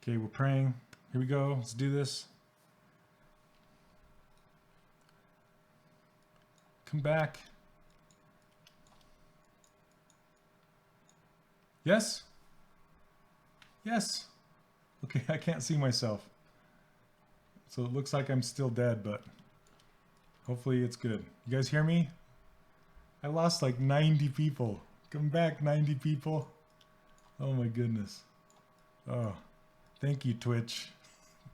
Okay, we're praying. Here we go. Let's do this. Come back. Yes? Yes. Okay, I can't see myself. So it looks like I'm still dead, but hopefully it's good. You guys hear me? I lost like 90 people. Come back, 90 people. Oh my goodness. Oh, thank you, Twitch.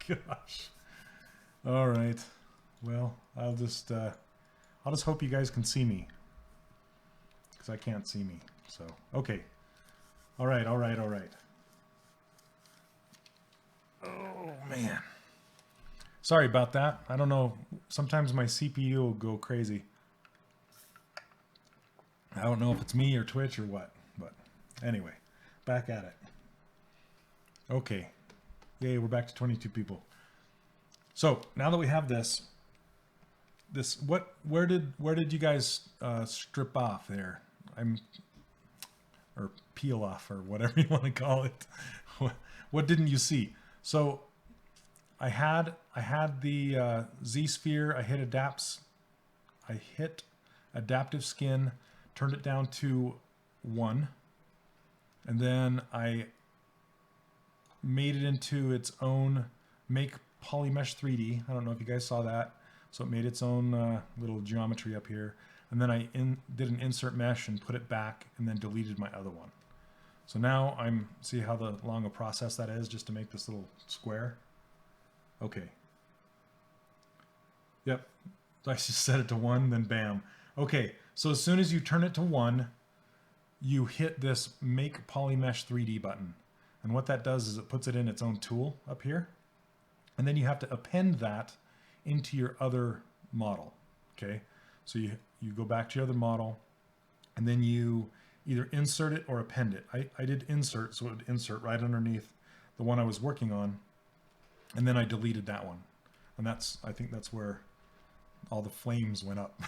Gosh. All right. Well, I'll just hope you guys can see me, because I can't see me. So, okay. All right, all right, all right. Oh, man. Sorry about that. I don't know. Sometimes my CPU will go crazy. I don't know if it's me or Twitch or what, but anyway, back at it. Okay. Yay, we're back to 22 people. So now that we have this, where did you guys strip off there? Or peel off, or whatever you want to call it. What didn't you see? So I had the ZSphere. I hit adaptive skin, turned it down to 1, and then I made it into its own make polymesh 3D. I don't know if you guys saw that. So it made its own little geometry up here. And then I did an insert mesh and put it back, and then deleted my other one. So now see how long a process that is just to make this little square? Okay. Yep. I just set it to 1, then bam. Okay, so as soon as you turn it to 1, you hit this make polymesh 3D button. And what that does is it puts it in its own tool up here. And then you have to append that into your other model. Okay, so you go back to your other model, and then you either insert it or append it. I did insert, so it would insert right underneath the one I was working on, and then I deleted that one. And I think that's where all the flames went up.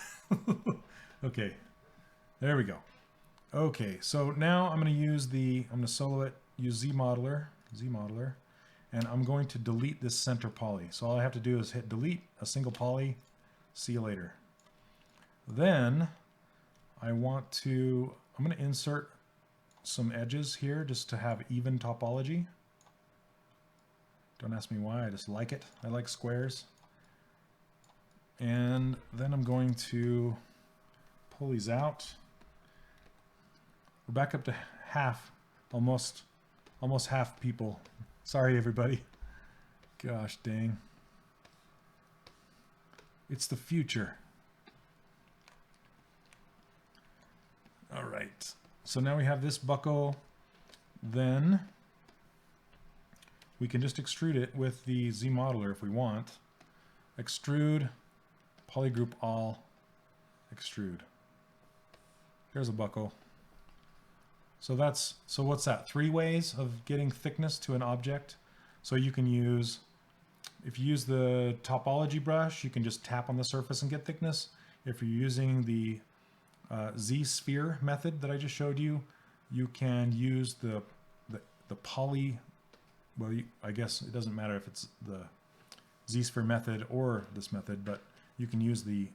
Okay, there we go. Okay, so now I'm going to solo it, use ZModeler, and I'm going to delete this center poly. So all I have to do is hit delete, a single poly, see you later. Then I'm going to insert some edges here just to have even topology. Don't ask me why, I just like it. I like squares. And then I'm going to pull these out. We're back up to half, almost half people. Sorry, everybody. Gosh dang. It's the future. All right. So now we have this buckle. Then we can just extrude it with the ZModeler if we want. Extrude, polygroup all, extrude. There's a buckle. So what's that? 3 ways of getting thickness to an object. So you can use, if you use the Topology Brush, you can just tap on the surface and get thickness. If you're using the ZSphere method that I just showed you, you can use the poly, well, I guess it doesn't matter if it's the ZSphere method or this method, but you can use the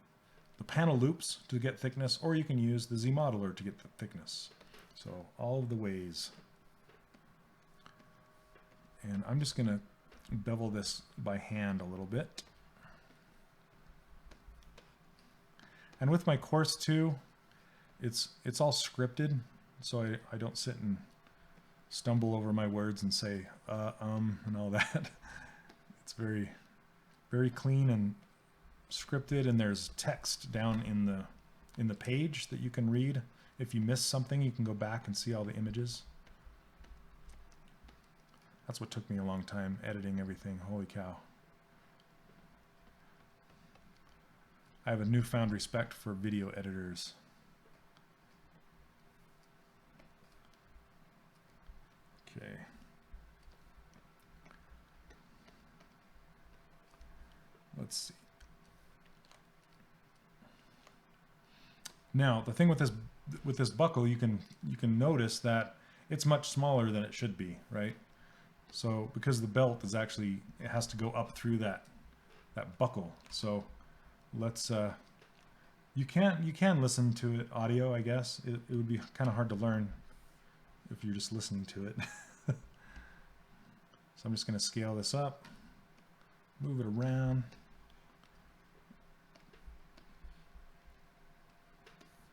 panel loops to get thickness, or you can use the ZModeler to get the thickness. So all of the ways. And I'm just going to bevel this by hand a little bit. And with my course too, it's all scripted, so I don't sit and stumble over my words and say and all that. It's very, very clean and scripted, and there's text down in the page that you can read. If you miss something, you can go back and see all the images. That's what took me a long time, editing everything. Holy cow. I have a newfound respect for video editors. Okay. Let's see. Now, the thing with this buckle, you can notice that it's much smaller than it should be, right? So because the belt is actually, it has to go up through that buckle. So let's, you can listen to it audio, I guess. It would be kind of hard to learn if you're just listening to it. So I'm just going to scale this up, move it around.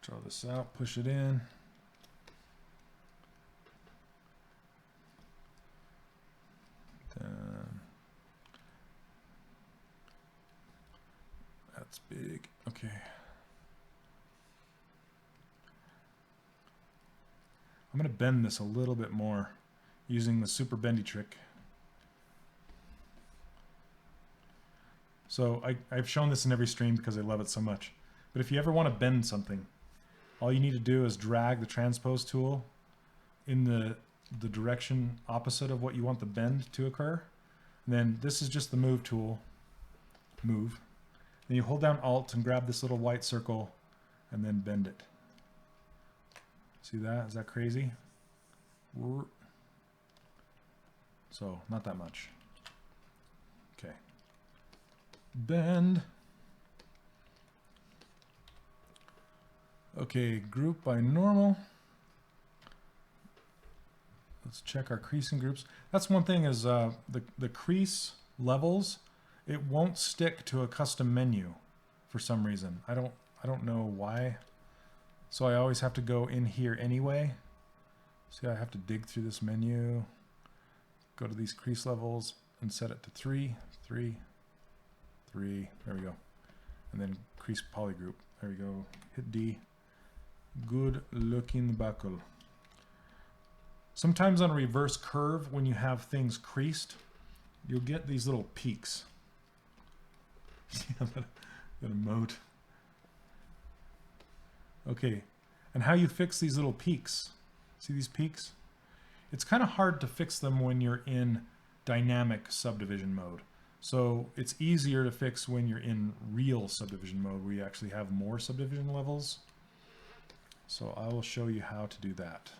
Draw this out, push it in. That's big. Okay. I'm going to bend this a little bit more using the super bendy trick. So I've shown this in every stream because I love it so much. But if you ever want to bend something, all you need to do is drag the transpose tool in the direction opposite of what you want the bend to occur. And then this is just the move tool. Move. Then you hold down Alt and grab this little white circle and then bend it. See that? Is that crazy? So, not that much. Okay. Bend. Okay, group by normal. Let's check our creasing groups. That's one thing is the crease levels, it won't stick to a custom menu for some reason. I don't know why. So I always have to go in here anyway. See, I have to dig through this menu, go to these crease levels and set it to 3, 3, 3. There we go. And then crease polygroup. There we go. Hit D. Good looking buckle. Sometimes on a reverse curve, when you have things creased, you'll get these little peaks. That emote. Okay, and how you fix these little peaks. See these peaks? It's kind of hard to fix them when you're in dynamic subdivision mode. So it's easier to fix when you're in real subdivision mode where you actually have more subdivision levels. So I will show you how to do that.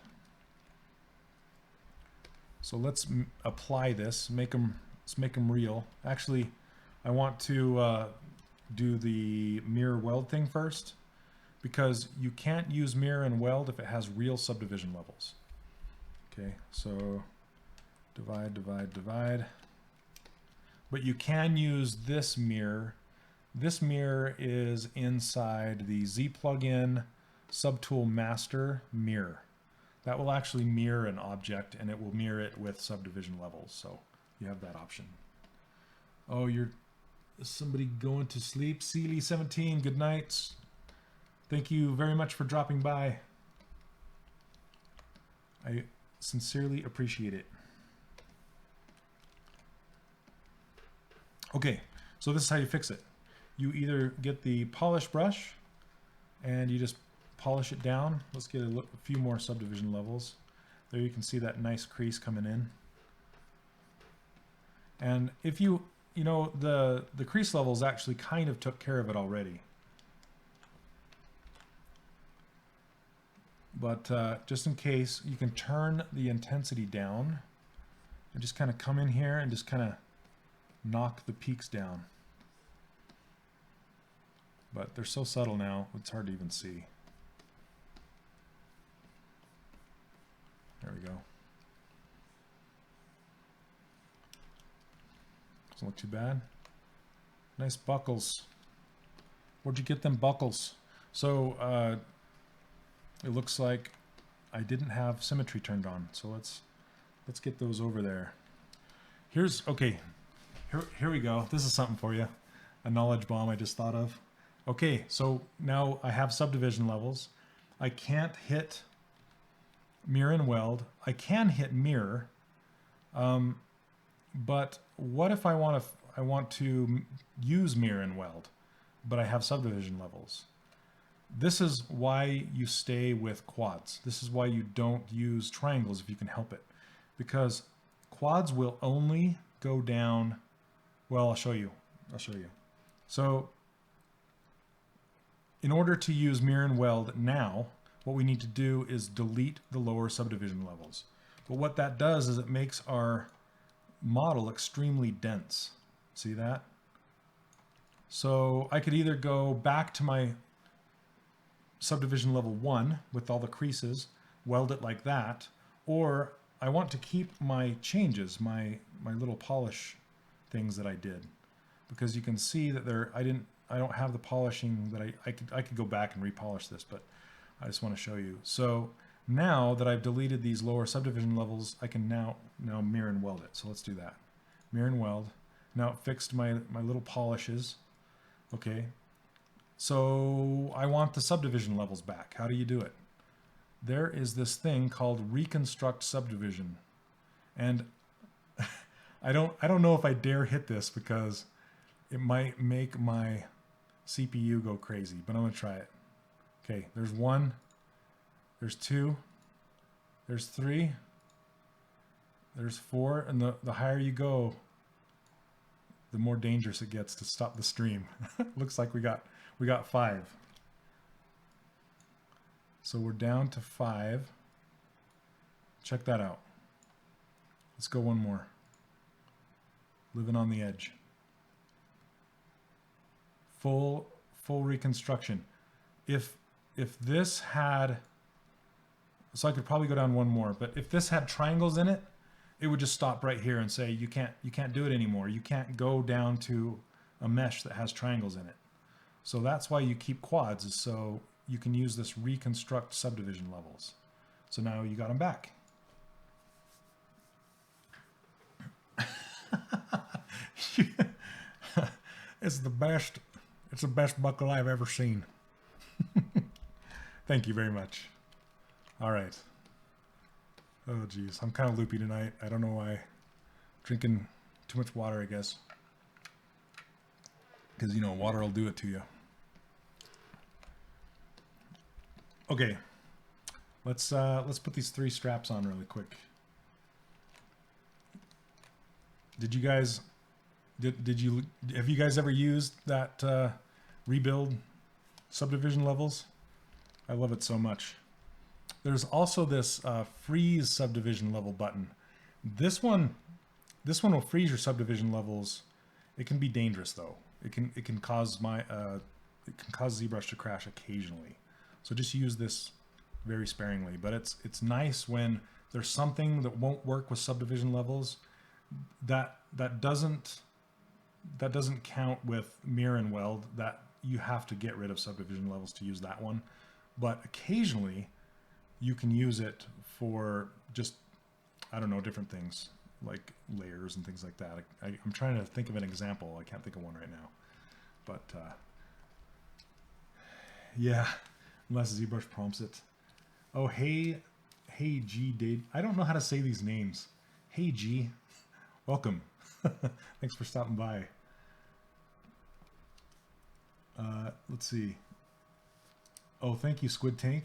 So let's apply this, let's make them real. Actually, I want to do the mirror weld thing first, because you can't use mirror and weld if it has real subdivision levels. Okay, so divide, divide, divide. But you can use this mirror. This mirror is inside the Z plugin SubTool master mirror. That will actually mirror an object and it will mirror it with subdivision levels. So you have that option. Oh, you're somebody going to sleep? Sealy17, good night. Thank you very much for dropping by. I sincerely appreciate it. Okay, so this is how you fix it. You either get the polish brush and you just polish it down. Let's get a few more subdivision levels. There you can see that nice crease coming in. And if you know, the crease levels actually kind of took care of it already. But just in case, you can turn the intensity down and just kind of come in here and just kind of knock the peaks down. But they're so subtle now, it's hard to even see. There we go. Doesn't look too bad. Nice buckles. Where'd you get them buckles? So it looks like I didn't have symmetry turned on. So let's get those over there. Here's, okay, here we go. This is something for you. A knowledge bomb I just thought of. Okay, so now I have subdivision levels. I can't hit mirror and weld. I can hit mirror, but what if I want to use mirror and weld, but I have subdivision levels? This is why you stay with quads. This is why you don't use triangles if you can help it, because quads will only go down. Well, I'll show you. So in order to use mirror and weld now, what we need to do is delete the lower subdivision levels. But what that does is it makes our model extremely dense. See that? So I could either go back to my subdivision level 1 with all the creases, weld it like that, or I want to keep my changes, my little polish things that I did, because you can see that I don't have the polishing that I could go back and repolish this, but I just want to show you. So now that I've deleted these lower subdivision levels, I can now mirror and weld it. So let's do that. Mirror and weld. Now it fixed my little polishes. Okay. So I want the subdivision levels back. How do you do it? There is this thing called Reconstruct Subdivision. And I don't know if I dare hit this because it might make my CPU go crazy, but I'm going to try it. Okay, there's 1, there's 2, there's 3, there's 4, and the higher you go, the more dangerous it gets to stop the stream. Looks like we got 5. So we're down to 5. Check that out. Let's go one more. Living on the edge. Full reconstruction. If this had, so I could probably go down one more, but if this had triangles in it, it would just stop right here and say you can't do it anymore. You can't go down to a mesh that has triangles in it. So that's why you keep quads, is so you can use this reconstruct subdivision levels. So now you got them back. It's the best buckle I've ever seen. Thank you very much. All right. Oh geez, I'm kind of loopy tonight. I don't know why. Drinking too much water, I guess. Because you know, water will do it to you. Okay, let's put these 3 straps on really quick. Did you guys have you guys ever used that rebuild subdivision levels? I love it so much. There's also this freeze subdivision level button. This one will freeze your subdivision levels. It can be dangerous though. It can cause ZBrush to crash occasionally. So just use this very sparingly. But it's nice when there's something that won't work with subdivision levels that doesn't count with mirror and weld, that you have to get rid of subdivision levels to use that one. But occasionally you can use it for just, I don't know, different things like layers and things like that. I'm trying to think of an example. I can't think of one right now. But yeah, unless ZBrush prompts it. Oh, hey G, Dave. I don't know how to say these names. Hey G, welcome. Thanks for stopping by. Let's see. Oh, thank you, Squid Tank.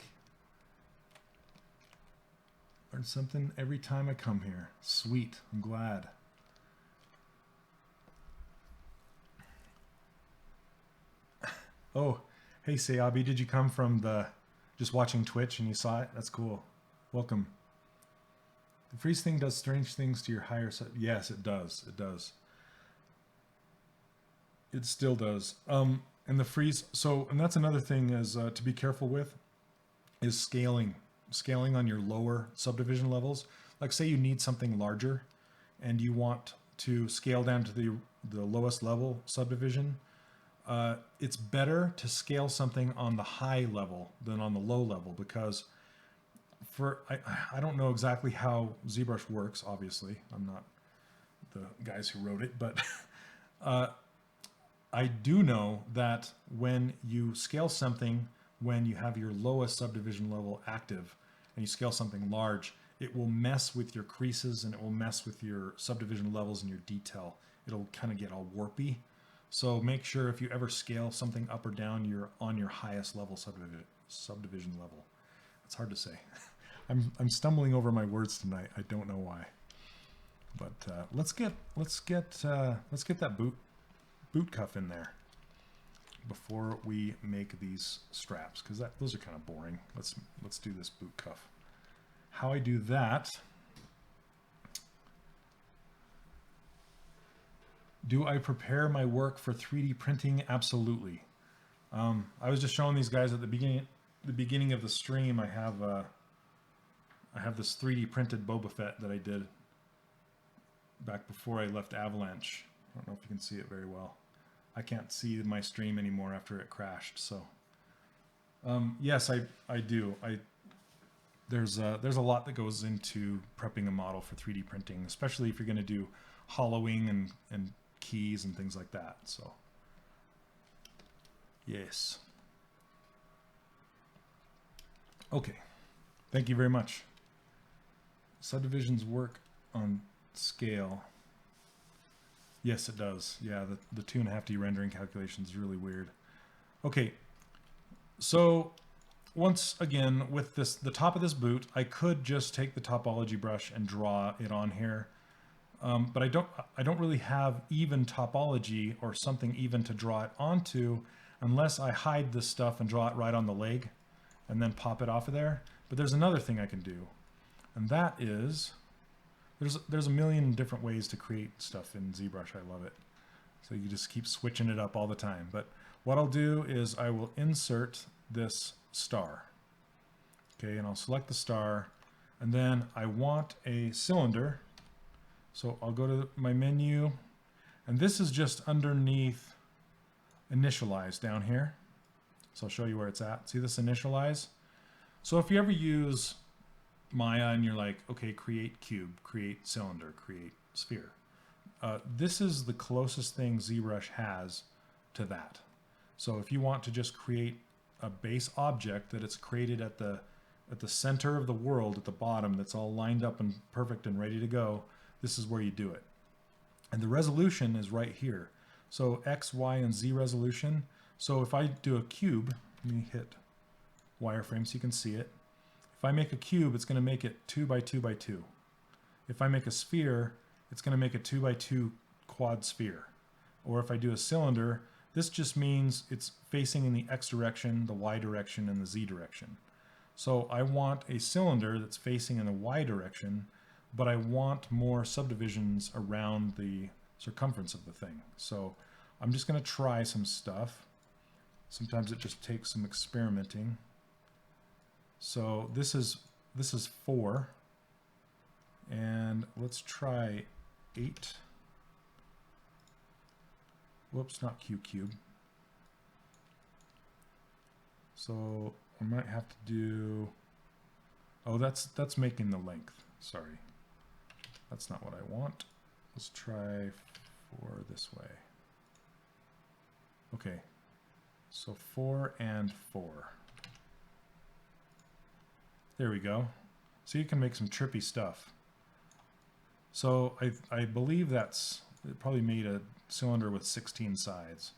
Learn something every time I come here. Sweet, I'm glad. Oh, hey Sayabi, did you come from just watching Twitch and you saw it? That's cool. Welcome. The freeze thing does strange things to your higher side. Yes, it does. It does. It still does. And the freeze, and that's another thing is to be careful with, is scaling on your lower subdivision levels. Like say you need something larger and you want to scale down to the lowest level subdivision. It's better to scale something on the high level than on the low level, because I don't know exactly how ZBrush works, obviously. I'm not the guys who wrote it, but I do know that when you scale something, when you have your lowest subdivision level active and you scale something large, it will mess with your creases and it will mess with your subdivision levels and your detail. It'll kind of get all warpy. So make sure if you ever scale something up or down, you're on your highest level subdivision level. It's hard to say. I'm stumbling over my words tonight. I don't know why. But let's get that boot cuff in there before we make these straps, because those are kind of boring. Let's do this boot cuff. How I do that Do I prepare my work for 3D printing? Absolutely. I was just showing these guys at the beginning of the stream. I have this 3D printed Boba Fett that I did back before I left Avalanche. I don't know if you can see it very well. I can't see my stream anymore after it crashed. So yes, I do. There's a lot that goes into prepping a model for 3D printing, especially if you're going to do hollowing and keys and things like that. So yes. Okay. Thank you very much. Subdivisions work on scale. Yes, it does. Yeah, the 2.5D rendering calculation is really weird. Okay, so once again, with the top of this boot, I could just take the topology brush and draw it on here, but I don't really have even topology or something even to draw it onto unless I hide this stuff and draw it right on the leg and then pop it off of there. But there's another thing I can do, and that is there's a million different ways to create stuff in ZBrush. I love it. So you just keep switching it up all the time. But what I'll do is I will insert this star. Okay, and I'll select the star, and then I want a cylinder. So I'll go to my menu, and this is just underneath initialize down here. So I'll show you where it's at. See this initialize? So if you ever use Maya and you're like, okay, create cube, create cylinder, create sphere. This is the closest thing ZBrush has to that. So if you want to just create a base object that it's created at the center of the world at the bottom, that's all lined up and perfect and ready to go, this is where you do it. And the resolution is right here. So X, Y, and Z resolution. So if I do a cube, let me hit wireframe so you can see it. If I make a cube, it's going to make it 2 by 2 by 2. If I make a sphere, it's going to make a 2 by 2 quad sphere. Or if I do a cylinder, this just means it's facing in the X direction, the Y direction, and the Z direction. So I want a cylinder that's facing in the Y direction, but I want more subdivisions around the circumference of the thing. So I'm just going to try some stuff. Sometimes it just takes some experimenting. So this is 4, and let's try 8. Whoops, not Q cube. So I might have to do, oh, that's making the length. Sorry, that's not what I want. Let's try 4 this way. Okay, so 4 and 4. There we go. So you can make some trippy stuff. So I believe it probably made a cylinder with 16 sides.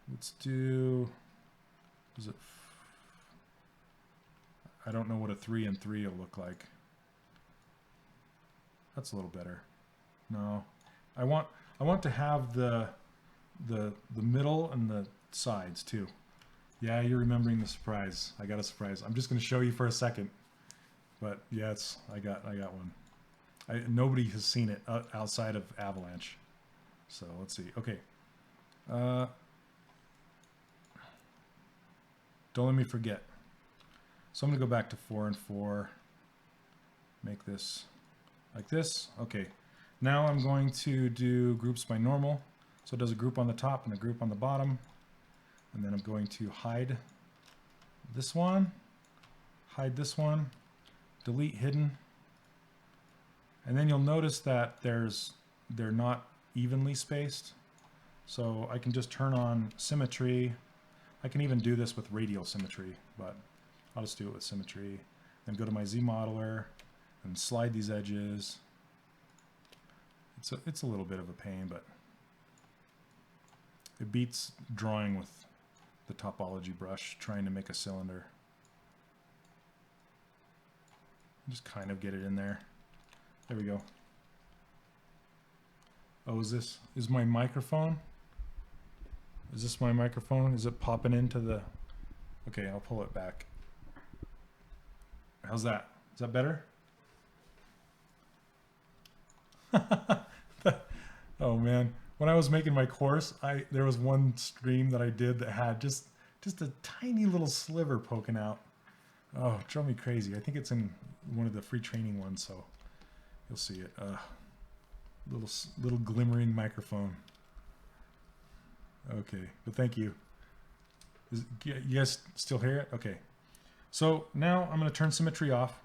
Let's do, I don't know what a 3 and 3 will look like. That's a little better. No, I want to have the middle and the sides too. Yeah, you're remembering the surprise. I got a surprise. I'm just going to show you for a second. But yeah, I got one. Nobody has seen it outside of Avalanche. So let's see. Okay. Don't let me forget. So I'm going to go back to 4 and 4. Make this like this. Okay. Now I'm going to do groups by normal. So it does a group on the top and a group on the bottom. And then I'm going to hide this one, hide this one, delete hidden. And then you'll notice that they're not evenly spaced. So I can just turn on symmetry. I can even do this with radial symmetry, but I'll just do it with symmetry. Then go to my Z modeler and slide these edges. It's a little bit of a pain, but it beats drawing with the topology brush, trying to make a cylinder. Just kind of get it in there. There we go. Oh, is my microphone? Is this my microphone? Is it popping into the, okay, I'll pull it back. How's that? Is that better? Oh man, when I was making my course, there was one stream that I did that had just a tiny little sliver poking out. Oh, it drove me crazy. I think it's in one of the free training ones, so you'll see it. Little glimmering microphone. Okay, but thank you. You guys still hear it? Okay. So now I'm going to turn symmetry off,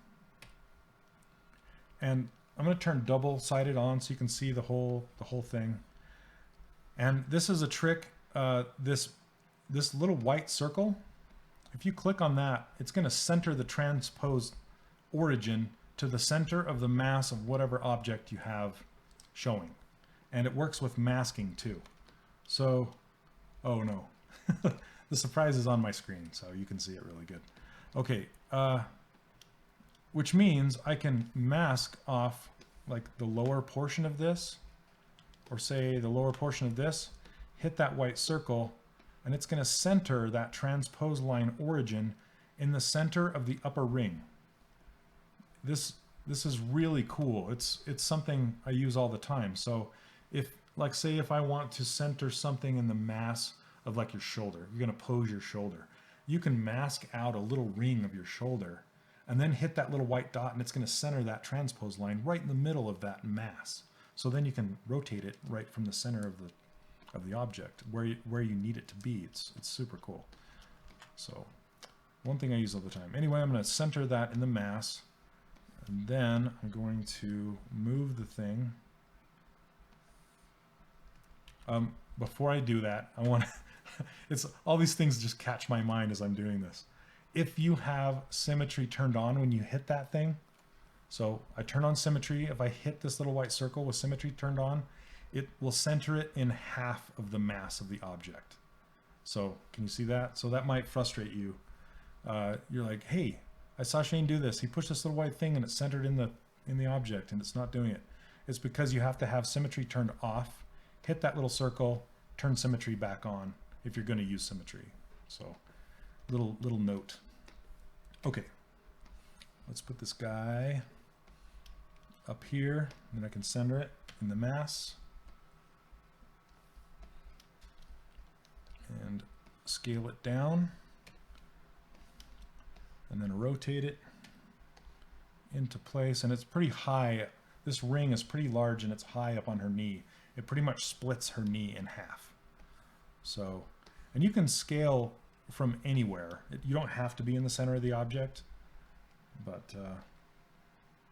and I'm going to turn double-sided on so you can see the whole thing. And this is a trick. This little white circle, if you click on that, it's going to center the transpose origin to the center of the mass of whatever object you have showing. And it works with masking too. So, oh no, the surprise is on my screen, so you can see it really good. Okay, which means I can mask off like the lower portion of this, or say the lower portion of this, hit that white circle, and it's going to center that transpose line origin in the center of the upper ring. This is really cool. It's something I use all the time. So if, like, say if I want to center something in the mass of like your shoulder, you're going to pose your shoulder, you can mask out a little ring of your shoulder and then hit that little white dot, and it's going to center that transpose line right in the middle of that mass. So then you can rotate it right from the center of the object where you need it to be. It's super cool. So one thing I use all the time. Anyway, I'm going to center that in the mass, and then I'm going to move the thing. Before I do that, I want to it's all these things just catch my mind as I'm doing this. If you have symmetry turned on when you hit that thing, so I turn on symmetry, if I hit this little white circle with symmetry turned on, it will center it in half of the mass of the object. So can you see that? So that might frustrate you. You're like, hey, I saw Shane do this. He pushed this little white thing and it's centered in the object and it's not doing it. It's because you have to have symmetry turned off, hit that little circle, turn symmetry back on if you're going to use symmetry. So little note. Okay, let's put this guy up here, and then I can center it in the mass and scale it down, and then rotate it into place. And it's pretty high. This ring is pretty large and it's high up on her knee. It pretty much splits her knee in half. So, and you can scale from anywhere. You don't have to be in the center of the object, but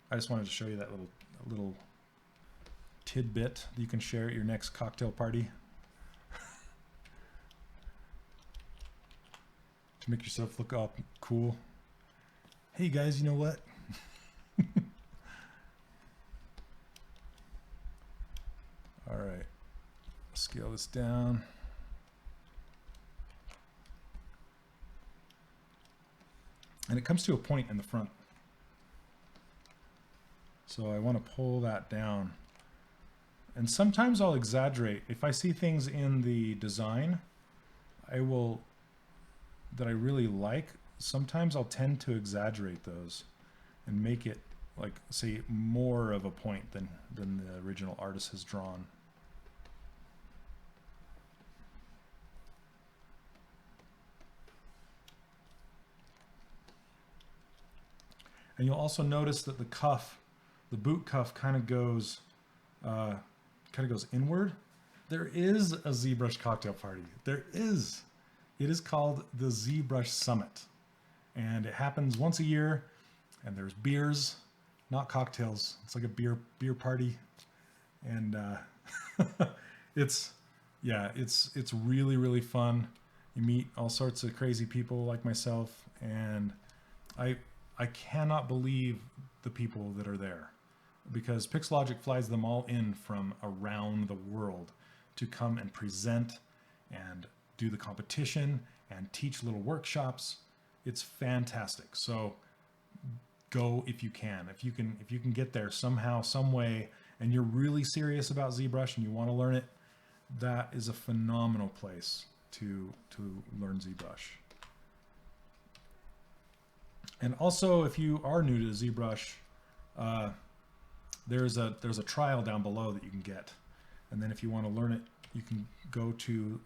I just wanted to show you that little tidbit that you can share at your next cocktail party to make yourself look all cool. Hey guys, you know what? All right, scale this down. And it comes to a point in the front. So I want to pull that down. And sometimes I'll exaggerate. If I see things in the design that I really like, sometimes I'll tend to exaggerate those and make it, like, say, more of a point than the original artist has drawn. And you'll also notice that the cuff, the boot cuff, kind of goes inward. There is a ZBrush cocktail party. There is. It is called the ZBrush Summit, and it happens once a year. And there's beers, not cocktails. It's like a beer party, and it's really fun. You meet all sorts of crazy people like myself, and I cannot believe the people that are there, because Pixologic flies them all in from around the world to come and present and do the competition and teach little workshops. It's fantastic. So go if you can. If you can get there somehow, some way, and you're really serious about ZBrush and you want to learn it, that is a phenomenal place to learn ZBrush. And also, if you are new to ZBrush, there's a trial down below that you can get, And then if you want to learn it, you can go to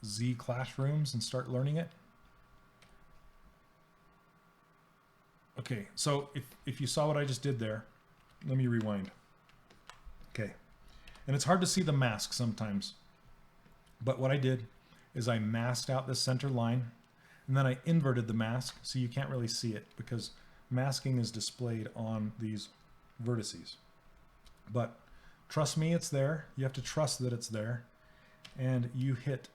Z Classrooms and start learning it. Okay, so if you saw what I just did there, let me rewind. Okay, and it's hard to see the mask sometimes, but what I did is I masked out this center line, and then I inverted the mask so you can't really see it because masking is displayed on these vertices. But trust me, it's there. You have to trust that it's there. And you hit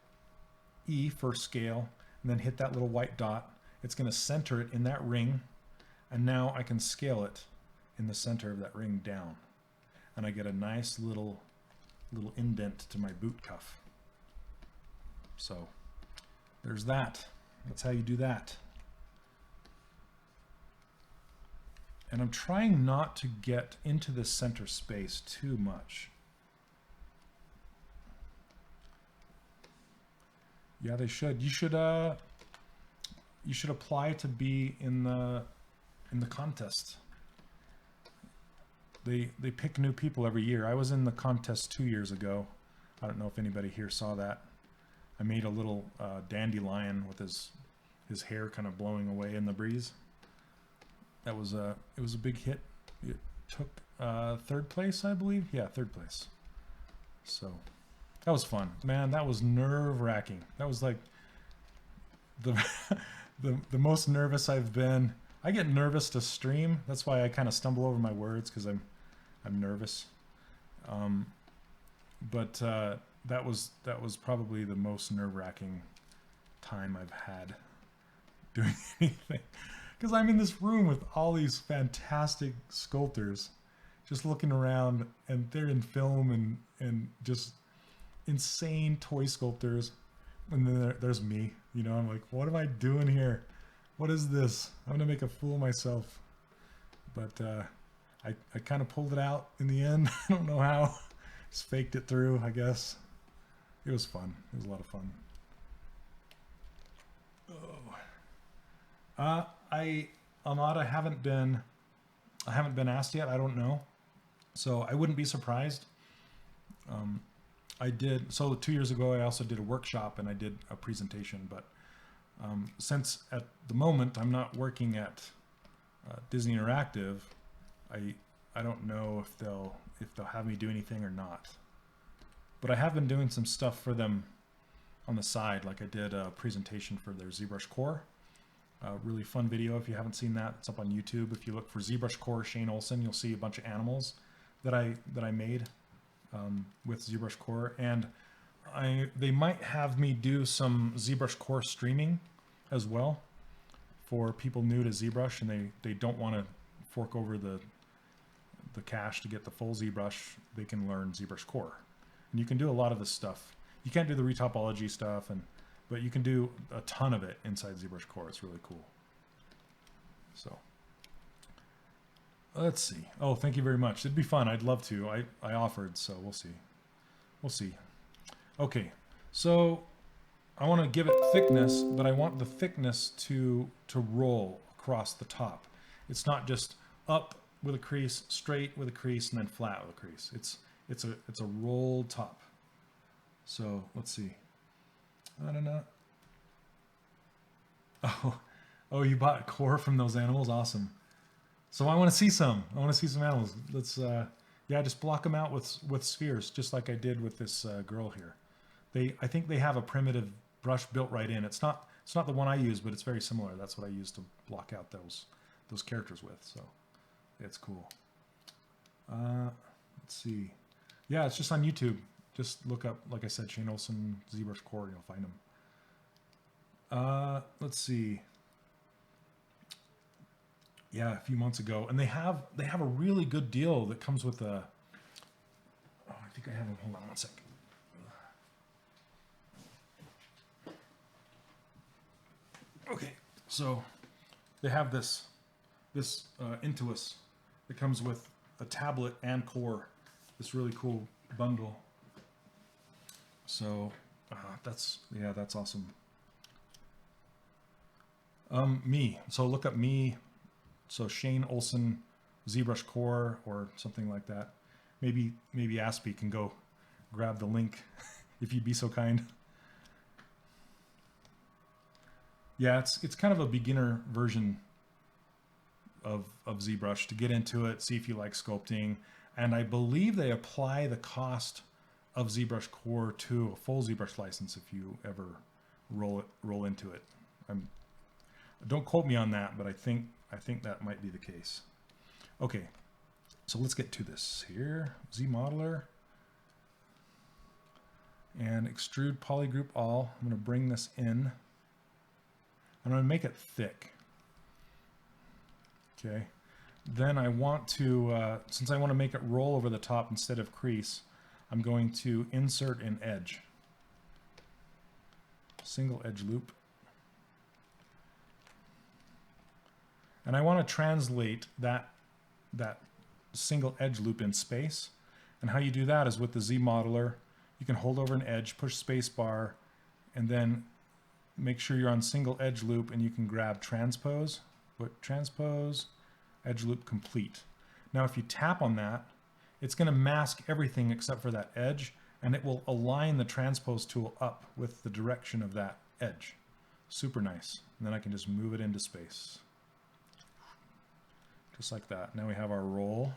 E for scale, and then hit that little white dot. It's going to center it in that ring. And now I can scale it in the center of that ring down. And I get a nice little indent to my boot cuff. So there's that. That's how you do that. And I'm trying not to get into the center space too much. Yeah, they should. You should apply to be in the contest. They pick new people every year. I was in the contest 2 years ago. I don't know if anybody here saw that. I made a little dandelion with his hair kind of blowing away in the breeze. It was a big hit. It took third place, I believe. Yeah, third place. So that was fun, man. That was nerve-wracking. That was like the most nervous I've been. I get nervous to stream. That's why I kind of stumble over my words because I'm nervous. But that was probably the most nerve-wracking time I've had doing anything. Because I'm in this room with all these fantastic sculptors just looking around, and they're in film and just insane toy sculptors. And then there's me, you know, I'm like, what am I doing here? What is this? I'm going to make a fool of myself. But I kind of pulled it out in the end. I don't know how. Just faked it through, I guess. It was fun. It was a lot of fun. Oh. Amada, I haven't been asked yet. I don't know, so I wouldn't be surprised. I did, so 2 years ago I also did a workshop and I did a presentation, but since at the moment I'm not working at Disney Interactive, I don't know if they'll have me do anything or not. But I have been doing some stuff for them on the side, like I did a presentation for their ZBrush Core. A really fun video. If you haven't seen that, it's up on YouTube. If you look for ZBrush Core Shane Olson, you'll see a bunch of animals that I made with ZBrush Core, and they might have me do some ZBrush Core streaming as well for people new to ZBrush, and they don't want to fork over the cache to get the full ZBrush. They can learn ZBrush Core, and you can do a lot of this stuff. You can't do the retopology stuff, but you can do a ton of it inside ZBrush Core. It's really cool. So let's see. Oh, thank you very much. It'd be fun. I'd love to. I offered, so we'll see. We'll see. Okay, so I want to give it thickness, but I want the thickness to roll across the top. It's not just up with a crease, straight with a crease, and then flat with a crease. It's a rolled top. So let's see. I don't know. Oh, you bought core from those animals? Awesome. So I want to see some. I want to see some animals. Let's, yeah, just block them out with spheres, just like I did with this girl here. I think they have a primitive brush built right in. It's not the one I use, but it's very similar. That's what I use to block out those characters with. So it's cool. Let's see. Yeah, it's just on YouTube. Just look up, like I said, Shane Olson, ZBrush Core, and you'll find them. Let's see. Yeah, a few months ago, and they have a really good deal that comes with a. Oh, I think I have them. Hold on one second. Okay, so they have this Intuos that comes with a tablet and core. This really cool bundle. So that's awesome. Me. So look up me. So Shane Olson, ZBrush Core, or something like that. Maybe Aspie can go grab the link if you'd be so kind. Yeah, it's kind of a beginner version of ZBrush to get into it, see if you like sculpting. And I believe they apply the cost of ZBrush Core to a full ZBrush license if you ever roll into it. Don't quote me on that, but I think that might be the case. Okay, so let's get to this here. ZModeler and extrude polygroup all. I'm going to bring this in. I'm going to make it thick. Okay, then I want to, since I want to make it roll over the top instead of crease, I'm going to insert an edge. Single edge loop. And I want to translate that single edge loop in space. And how you do that is with the ZModeler. You can hold over an edge, push space bar, and then make sure you're on single edge loop, and you can grab transpose. Put transpose, edge loop complete. Now if you tap on that, it's going to mask everything except for that edge, and it will align the transpose tool up with the direction of that edge. Super nice. And then I can just move it into space. Just like that. Now we have our roll.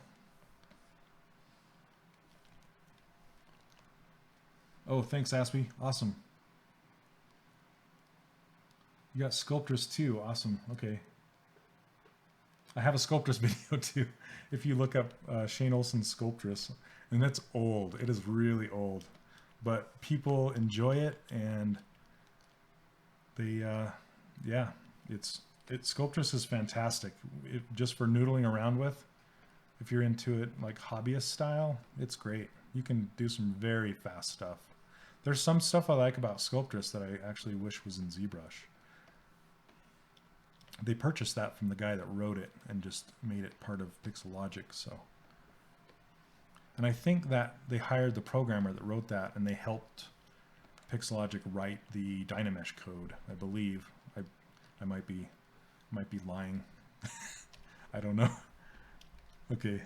Oh, thanks, Aspie. Awesome. You got Sculptress too. Awesome. Okay. I have a Sculptress video too. If you look up Shane Olson's Sculptress, and that's old. It is really old, but people enjoy it, and they, yeah, Sculptress is fantastic. Just for noodling around with. If you're into it like hobbyist style, it's great. You can do some very fast stuff. There's some stuff I like about Sculptress that I actually wish was in ZBrush. They purchased that from the guy that wrote it and just made it part of Pixelogic. So, and I think that they hired the programmer that wrote that, and they helped Pixelogic write the Dynamesh code. I believe. I might be lying. I don't know. Okay.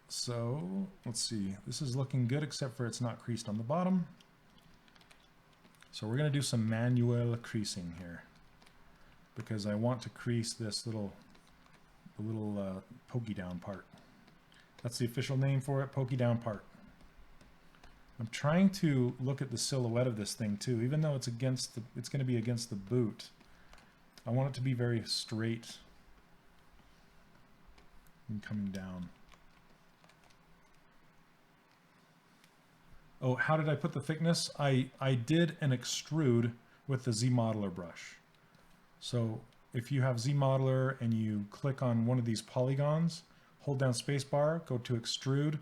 So let's see. This is looking good, except for it's not creased on the bottom. So we're going to do some manual creasing here, because I want to crease this little pokey down part. That's the official name for it, pokey down part. I'm trying to look at the silhouette of this thing too, even though it's going to be against the boot. I want it to be very straight and coming down. Oh, how did I put the thickness? I did an extrude with the ZModeler brush. So if you have ZModeler and you click on one of these polygons, hold down spacebar, go to extrude,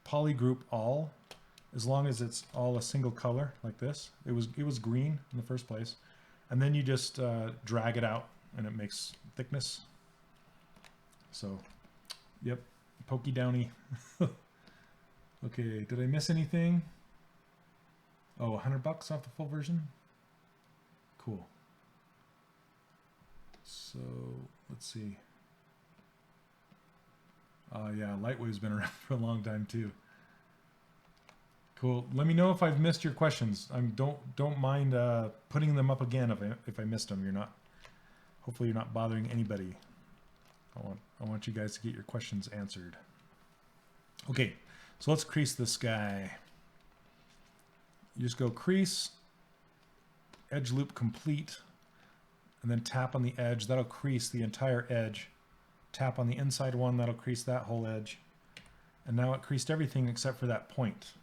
polygroup all, as long as it's all a single color like this. It was green in the first place. And then you just drag it out and it makes thickness. So, yep, pokey downy. Okay, did I miss anything? Oh, $100 off the full version? Cool. So, let's see. Yeah, Lightwave's been around for a long time too. Cool. Let me know if I've missed your questions. Don't mind putting them up again if I missed them. Hopefully you're not bothering anybody. I want you guys to get your questions answered. Okay, so let's crease this guy. You just go crease, edge loop complete, and then tap on the edge. That'll crease the entire edge. Tap on the inside one, that'll crease that whole edge. And now it creased everything except for that point.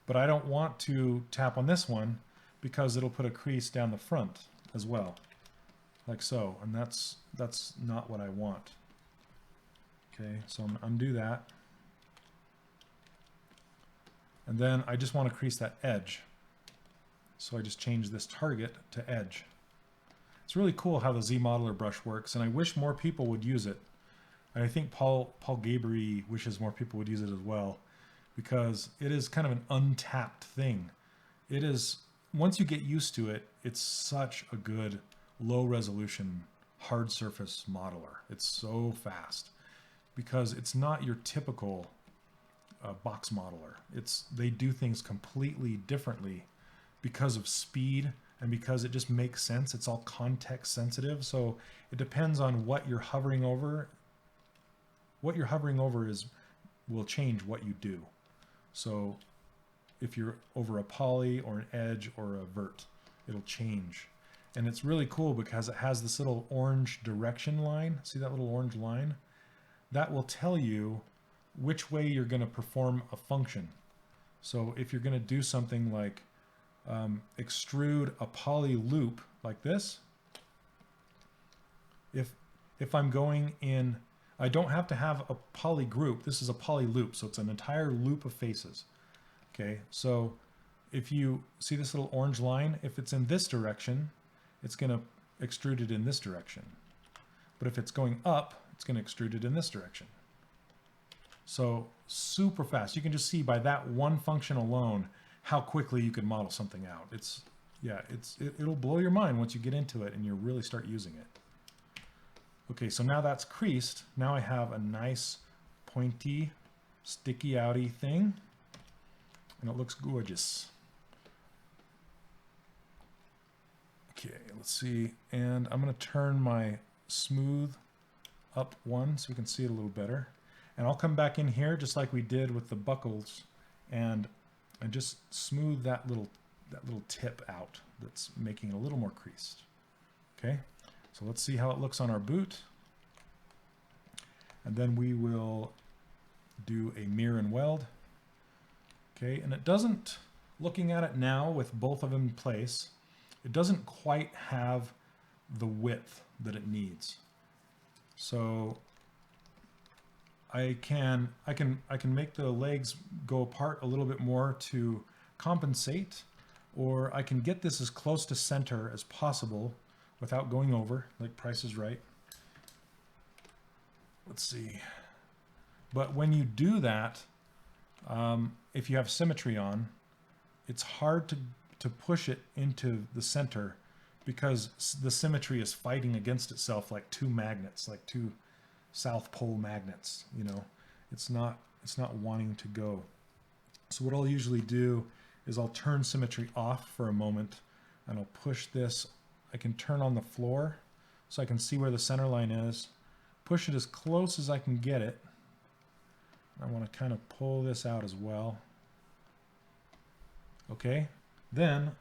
But I don't want to tap on this one because it'll put a crease down the front as well, like so. And that's not what I want. Okay, so I'm gonna undo that. And then I just want to crease that edge. So I just change this target to edge. It's really cool how the ZModeler brush works, and I wish more people would use it. And I think Paul Gabry wishes more people would use it as well, because it is kind of an untapped thing. It is, once you get used to it, it's such a good low resolution hard surface modeler. It's so fast because it's not your typical a box modeler. They do things completely differently because of speed and because it just makes sense. It's all context sensitive. So it depends on what you're hovering over. What you're hovering over will change what you do. So if you're over a poly or an edge or a vert, it'll change. And it's really cool because it has this little orange direction line. See that little orange line? That will tell you which way you're going to perform a function. So if you're going to do something like extrude a poly loop like this, if I'm going in, I don't have to have a poly group. This is a poly loop, so it's an entire loop of faces. Okay, so if you see this little orange line, if it's in this direction, it's going to extrude it in this direction. But if it's going up, it's going to extrude it in this direction. So super fast. You can just see by that one function alone how quickly you can model something out. It'll blow your mind once you get into it and you really start using it. Okay, so now that's creased. Now I have a nice pointy, sticky outy thing, and it looks gorgeous. Okay, let's see. And I'm going to turn my smooth up one so we can see it a little better. And I'll come back in here just like we did with the buckles and just smooth that little tip out that's making it a little more creased. Okay, so let's see how it looks on our boot. And then we will do a mirror and weld. Okay, and it doesn't, looking at it now with both of them in place, it doesn't quite have the width that it needs. So I can make the legs go apart a little bit more to compensate, or I can get this as close to center as possible without going over, like Price is Right. Let's see. But when you do that, if you have symmetry on, it's hard to push it into the center because the symmetry is fighting against itself like two magnets, like two South Pole magnets, you know. It's not wanting to go. So what I'll usually do is I'll turn symmetry off for a moment and I'll push this. I can turn on the floor so I can see where the center line is, push it as close as I can get it. I want to kind of pull this out as well. Okay, then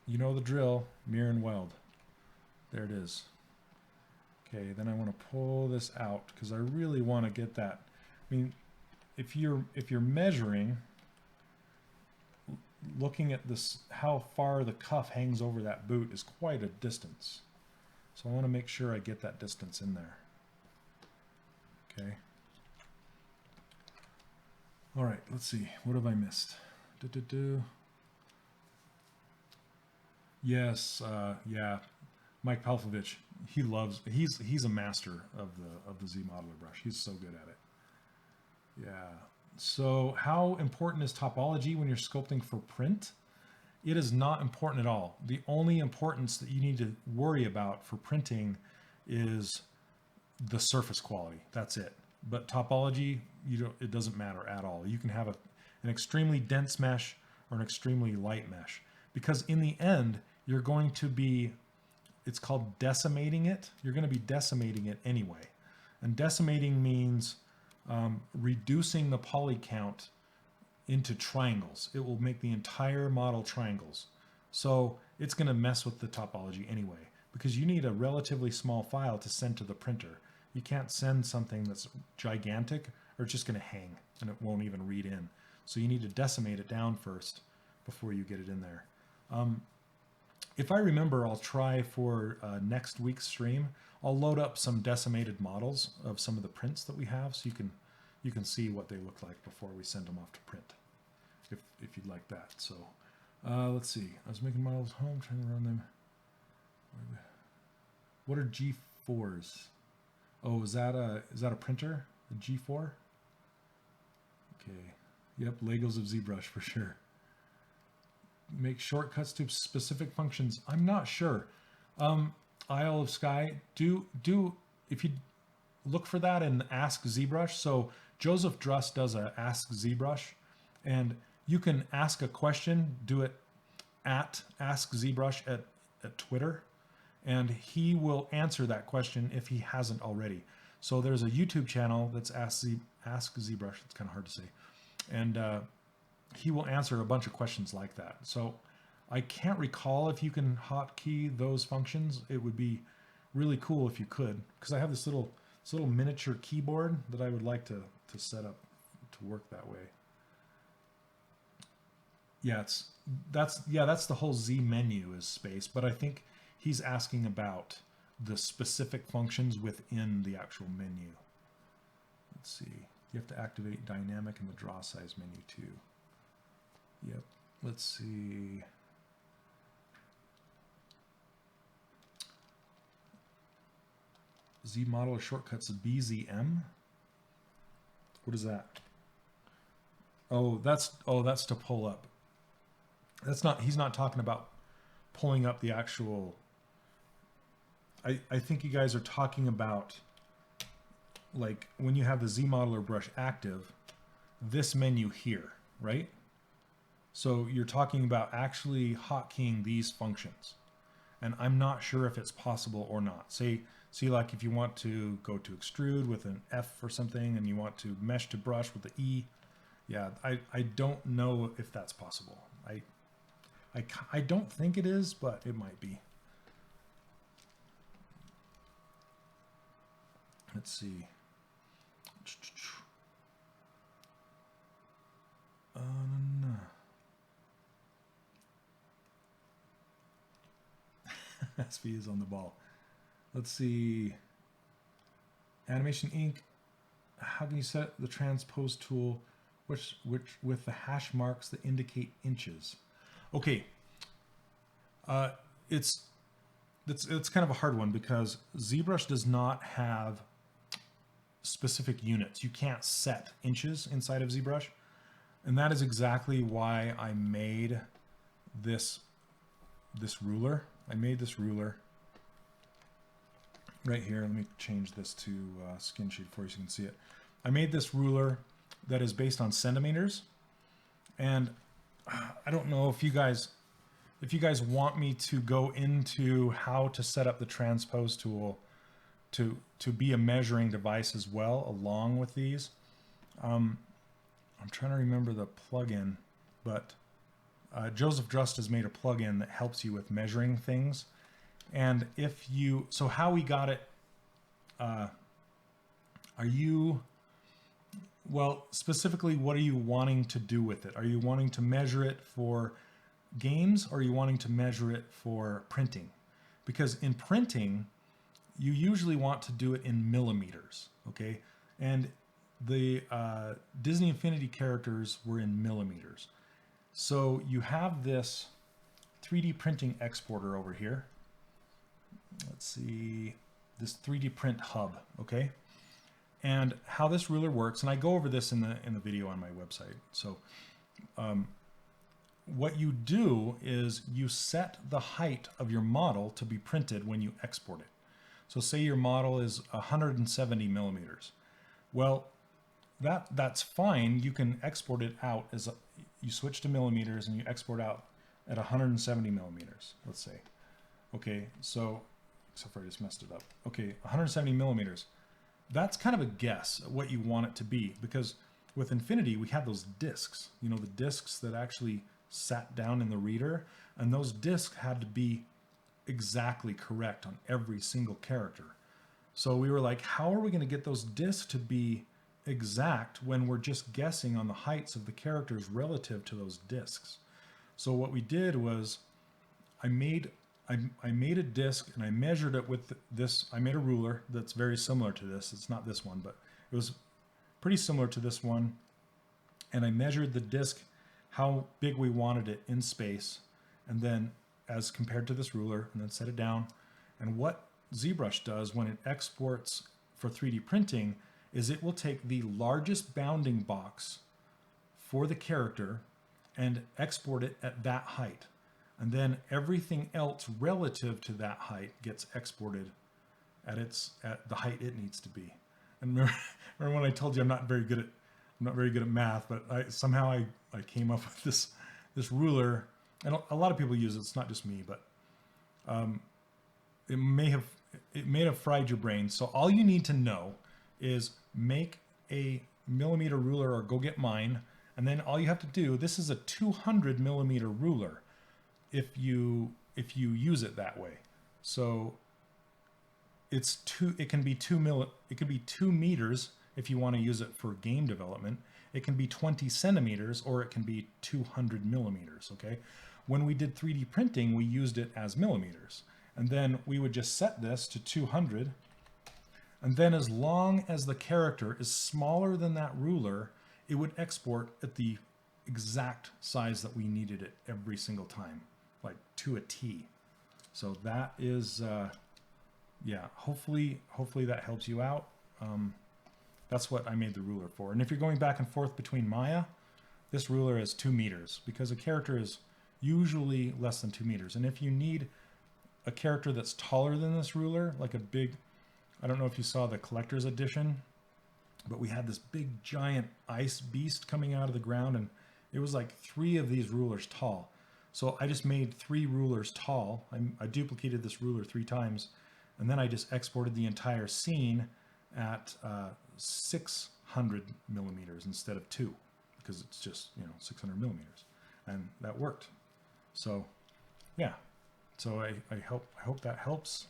you know the drill, mirror and weld. There it is. Okay, then I want to pull this out because I really want to get that. I mean, if you're measuring, looking at this, how far the cuff hangs over that boot is quite a distance. So I want to make sure I get that distance in there. Okay. All right, let's see. What have I missed? Yes, yeah. Mike Palfovich, he's a master of the Z Modeler brush. He's so good at it. Yeah. So how important is topology when you're sculpting for print? It is not important at all. The only importance that you need to worry about for printing is the surface quality. That's it. But topology, it doesn't matter at all. You can have an extremely dense mesh or an extremely light mesh, because in the end, you're going to be, it's called decimating it. You're going to be decimating it anyway. And decimating means reducing the poly count into triangles. It will make the entire model triangles. So it's going to mess with the topology anyway, because you need a relatively small file to send to the printer. You can't send something that's gigantic or it's just going to hang and it won't even read in. So you need to decimate it down first before you get it in there. If I remember, I'll try for next week's stream. I'll load up some decimated models of some of the prints that we have, so you can see what they look like before we send them off to print, if you'd like that. So let's see. I was making models at home, trying to run them. What are G4s? Oh, is that a printer? A G4? Okay. Yep, Legos of ZBrush for sure. Make shortcuts to specific functions. I'm not sure. Isle of Sky, if you look for that and ask ZBrush. So Joseph Druss does a Ask ZBrush, and you can ask a question, do it at Ask ZBrush at Twitter, and he will answer that question if he hasn't already. So there's a YouTube channel that's Ask ZBrush. It's kind of hard to say. And he will answer a bunch of questions like that. So I can't recall if you can hotkey those functions. It would be really cool if you could, because I have this little miniature keyboard that I would like to set up to work that way. Yeah, that's the whole Z menu is space, but I think he's asking about the specific functions within the actual menu. Let's see. You have to activate dynamic in the draw size menu too. Yep. Let's see. Z modeler shortcuts BZM. What is that? Oh, that's to pull up. That's not, he's not talking about pulling up the actual, I think you guys are talking about like when you have the Z modeler brush active, this menu here, right? So you're talking about actually hotkeying these functions. And I'm not sure if it's possible or not. See, like if you want to go to extrude with an F or something and you want to mesh to brush with the E, yeah, I don't know if that's possible. I don't think it is, but it might be. Let's see. No. SV is on the ball. Let's see. Animation Ink. How can you set the transpose tool, which with the hash marks that indicate inches? Okay. It's kind of a hard one because ZBrush does not have specific units. You can't set inches inside of ZBrush, and that is exactly why I made this ruler. I made this ruler right here. Let me change this to skin sheet for you so you can see it. I made this ruler that is based on centimeters, and I don't know if you guys want me to go into how to set up the transpose tool to be a measuring device as well along with these. I'm trying to remember the plugin, but Joseph Druss has made a plugin that helps you with measuring things. And if you, so how we got it, well, specifically, what are you wanting to do with it? Are you wanting to measure it for games, or are you wanting to measure it for printing? Because in printing, you usually want to do it in millimeters, okay? And the Disney Infinity characters were in millimeters. So you have this 3D printing exporter over here. Let's see, this 3D print hub, okay? And how this ruler works, and I go over this in the video on my website. So what you do is you set the height of your model to be printed when you export it. So say your model is 170 millimeters. Well, that's fine. You can export it out as you switch to millimeters and you export out at 170 millimeters, let's say. Okay, so, except for I just messed it up. Okay, 170 millimeters. That's kind of a guess at what you want it to be, because with Infinity, we had those discs, you know, the discs that actually sat down in the reader, and those discs had to be exactly correct on every single character. So we were like, how are we going to get those discs to be exact when we're just guessing on the heights of the characters relative to those discs? So what we did was I made a disc and I measured it with this. I made a ruler that's very similar to this. It's not this one, but it was pretty similar to this one. And I measured the disc, how big we wanted it in space, and then as compared to this ruler, and then set it down. And what ZBrush does when it exports for 3D printing is it will take the largest bounding box for the character and export it at that height. And then everything else relative to that height gets exported at the height it needs to be. And remember, remember when I told you I'm not very good at math, but somehow I came up with this ruler, and a lot of people use it. It's not just me, but it may have fried your brain. So all you need to know is make a millimeter ruler, or go get mine, and then all you have to do, this is a 200 millimeter ruler if you use it that way. So it can be 2 meters if you want to use it for game development. It can be 20 centimeters, or it can be 200 millimeters. Okay, when we did 3D printing, we used it as millimeters, and then we would just set this to 200, and then as long as the character is smaller than that ruler, it would export at the exact size that we needed it every single time, like to a T. So that is yeah, hopefully that helps you out. That's what I made the ruler for. And if you're going back and forth between Maya, this ruler is 2 meters, because a character is usually less than 2 meters. And if you need a character that's taller than this ruler, like a big, I don't know if you saw the collector's edition, but we had this big giant ice beast coming out of the ground, and it was like 3 of these rulers tall. So I just made 3 rulers tall. I duplicated this ruler 3 times, and then I just exported the entire scene at 600 millimeters instead of 2, because it's just, 600 millimeters, and that worked. So yeah, so I hope that helps.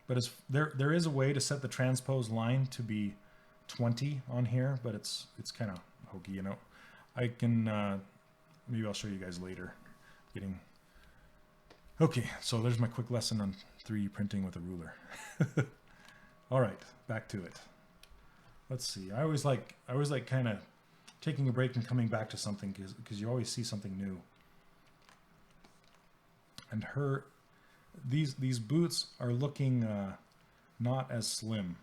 But there is a way to set the transpose line to be 20 on here, but it's kind of hokey, I can maybe I'll show you guys later. Okay, so there's my quick lesson on 3D printing with a ruler. All right, back to it. Let's see. I always like kind of taking a break and coming back to something, because you always see something new. And these boots are looking not as slim.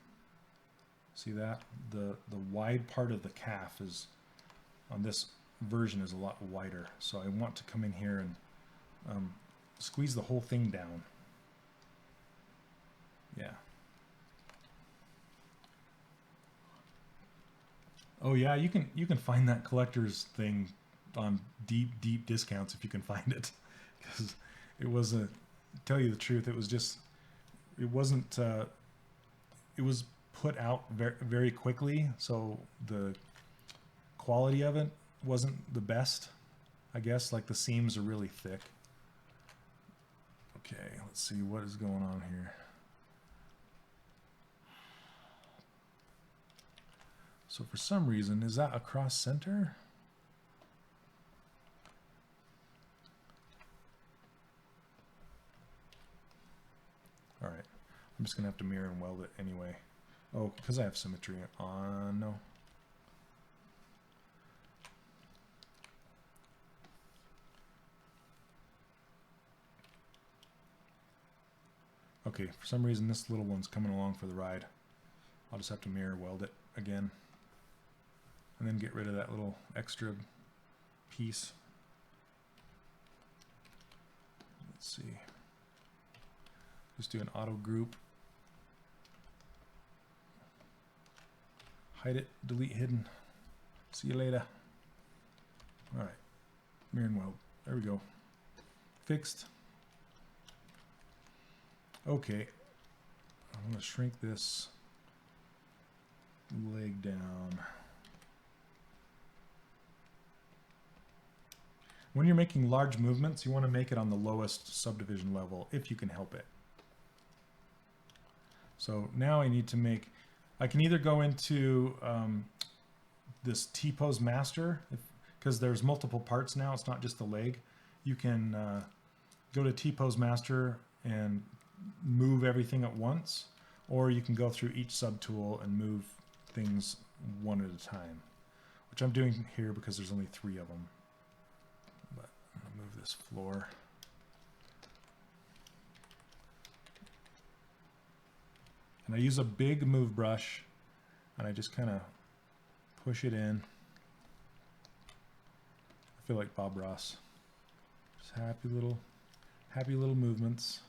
See that? The wide part of the calf is, on this version, is a lot wider. So I want to come in here and squeeze the whole thing down. Yeah. Oh yeah, you can find that collector's thing on deep discounts if you can find it, because it was tell you the truth, it was put out very quickly, so the quality of it wasn't the best, I guess. Like, the seams are really thick. Okay, let's see what is going on here. So for some reason, is that across center? All right, I'm just gonna have to mirror and weld it anyway. Oh, because I have symmetry on, no. Okay, for some reason this little one's coming along for the ride. I'll just have to mirror weld it again, and then get rid of that little extra piece. Let's see. Just do an auto group. Hide it, delete hidden. See you later. All right, mirror and weld. There we go. Fixed. Okay, I'm going to shrink this leg down. When you're making large movements, you want to make it on the lowest subdivision level if you can help it. So now I need to make, I can either go into this T-pose master, because there's multiple parts now, it's not just the leg. You can go to T-pose master and move everything at once, or you can go through each subtool and move things one at a time, which I'm doing here because there's only 3 of them. But I'm gonna move this floor. And I use a big move brush, and I just kind of push it in. I feel like Bob Ross. Just happy little movements.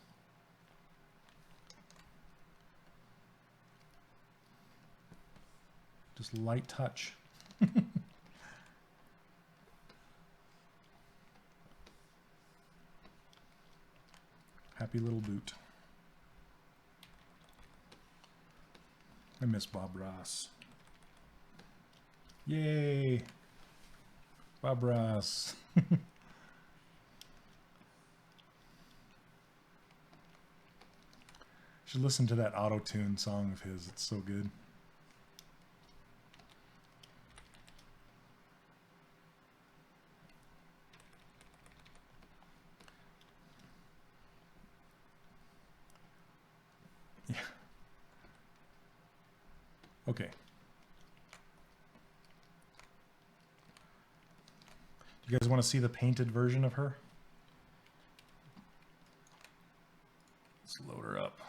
Just light touch. Happy little boot. I miss Bob Ross. Yay! Bob Ross. Should listen to that auto-tune song of his. It's so good. Yeah. Okay. Do you guys want to see the painted version of her? Let's load her up.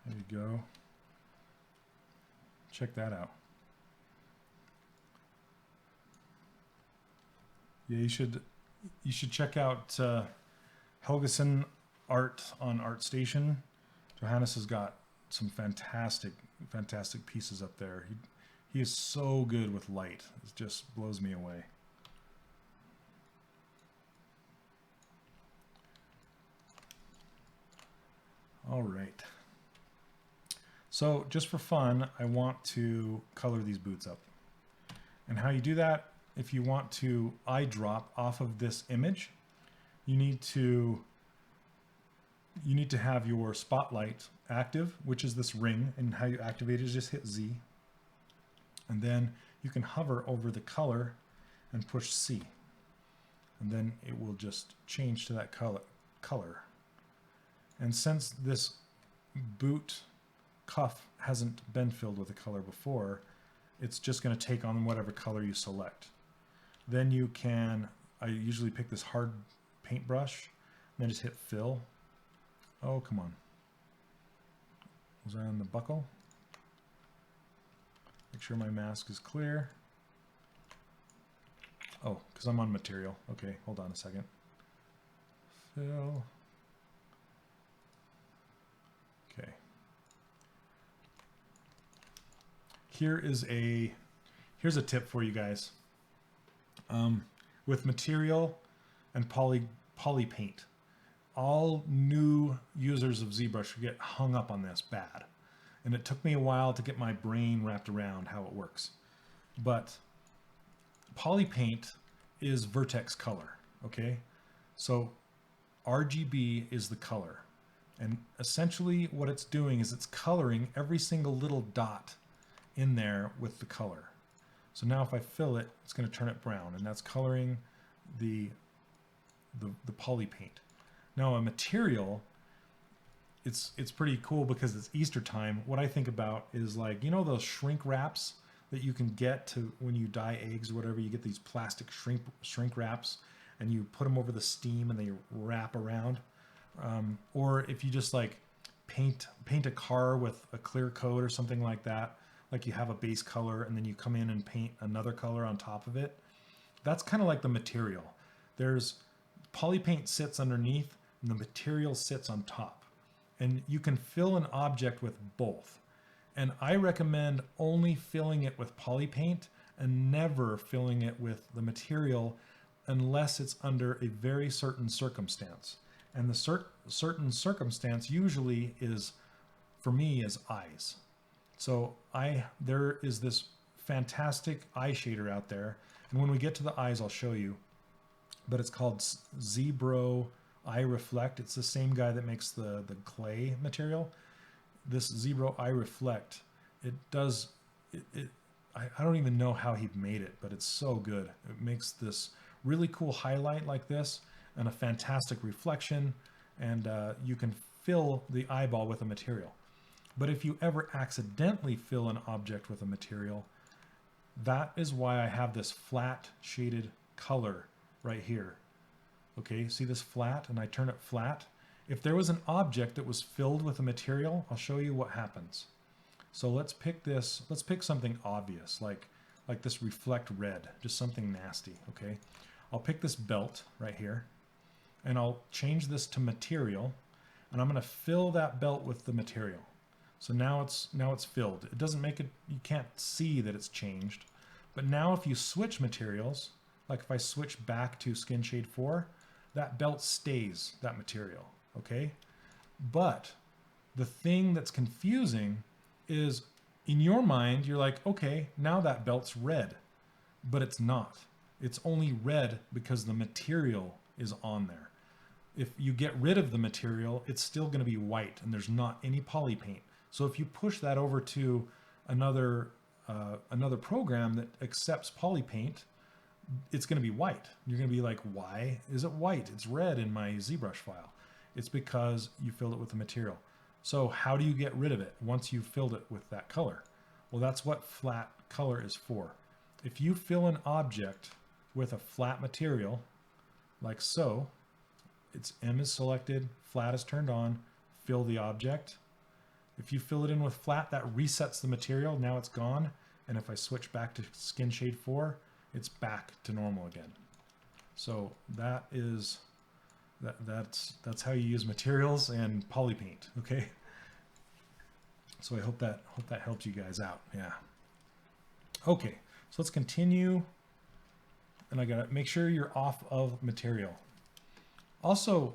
There you go. Check that out. Yeah, you should check out Helgeson Art on ArtStation. Johannes has got some fantastic pieces up there. He is so good with light. It just blows me away. All right. So just for fun, I want to color these boots up. And how you do that, if you want to eye drop off of this image, you need to have your spotlight active, which is this ring, and how you activate it is just hit Z. And then you can hover over the color and push C. And then it will just change to that color. And since this boot cuff hasn't been filled with a color before, it's just going to take on whatever color you select. Then you can, I usually pick this hard paintbrush, and then just hit fill. Oh, come on. Was I on the buckle? Make sure my mask is clear. Oh, because I'm on material. Okay, hold on a second. Fill. Okay. Here's a tip for you guys. With material and polypaint, all new users of ZBrush get hung up on this bad. And it took me a while to get my brain wrapped around how it works. But polypaint is vertex color, okay? So RGB is the color. And essentially what it's doing is it's coloring every single little dot in there with the color. So now if I fill it, it's going to turn it brown, and that's coloring the polypaint. Now a material, it's pretty cool because it's Easter time. What I think about is, like, you know those shrink wraps that you can get to when you dye eggs or whatever, you get these plastic shrink wraps and you put them over the steam and they wrap around. Or if you just like paint a car with a clear coat or something like that, like you have a base color and then you come in and paint another color on top of it. That's kind of like the material. There's polypaint sits underneath and the material sits on top. And you can fill an object with both. And I recommend only filling it with polypaint and never filling it with the material unless it's under a very certain circumstance. And the certain circumstance usually is, for me, is eyes. So there is this fantastic eye shader out there. And when we get to the eyes, I'll show you. But it's called ZBrush Eye Reflect. It's the same guy that makes the clay material. This ZBrush Eye Reflect, it does, I don't even know how he made it, but it's so good. It makes this really cool highlight like this and a fantastic reflection, and you can fill the eyeball with a material. But if you ever accidentally fill an object with a material, that is why I have this flat shaded color right here. Okay, see this flat, and I turn it flat. If there was an object that was filled with a material, I'll show you what happens. So let's pick something obvious, like this reflect red, just something nasty, okay? I'll pick this belt right here, and I'll change this to material, and I'm going to fill that belt with the material. So now it's filled. It doesn't make it, you can't see that it's changed. But now if you switch materials, like if I switch back to Skin Shade 4, that belt stays that material, okay? But the thing that's confusing is in your mind, you're like, okay, now that belt's red, but it's not. It's only red because the material is on there. If you get rid of the material, it's still going to be white and there's not any poly paint. So if you push that over to another program that accepts Polypaint, it's going to be white. You're going to be like, why is it white? It's red in my ZBrush file. It's because you filled it with the material. So how do you get rid of it once you've filled it with that color? Well, that's what flat color is for. If you fill an object with a flat material, like so, its M is selected, flat is turned on, fill the object. If you fill it in with flat, that resets the material. Now it's gone. And if I switch back to Skin Shade 4, it's back to normal again. So that's how you use materials and Polypaint, okay? So I hope that helps you guys out. Yeah. Okay, so let's continue. And I gotta make sure you're off of material. Also,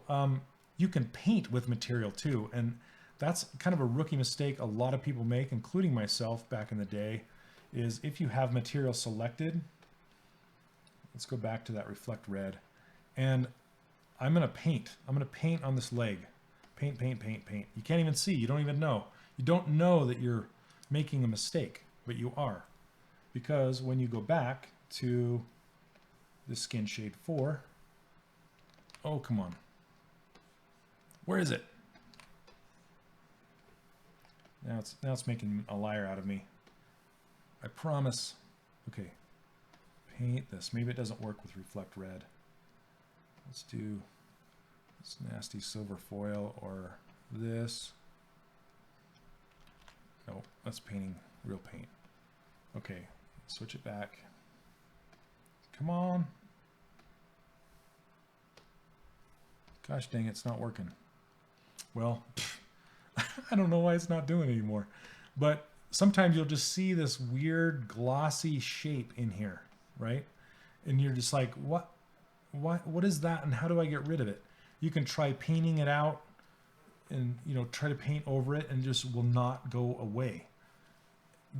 you can paint with material too, and that's kind of a rookie mistake a lot of people make, including myself back in the day, is if you have material selected, let's go back to that reflect red, and I'm gonna paint. I'm gonna paint on this leg. Paint, paint, paint, paint. You can't even see, you don't even know. You don't know that you're making a mistake, but you are. Because when you go back to the Skin Shade 4, oh, come on. Where is it? Now it's making a liar out of me. I promise. Okay, paint this. Maybe it doesn't work with reflect red. Let's do this nasty silver foil or this. No, that's painting real paint. Okay, switch it back. Come on. Gosh dang, it's not working. Well, I don't know why it's not doing it anymore. But sometimes you'll just see this weird glossy shape in here, right? And you're just like, what is that, and how do I get rid of it? You can try painting it out and, you know, try to paint over it, and it just will not go away.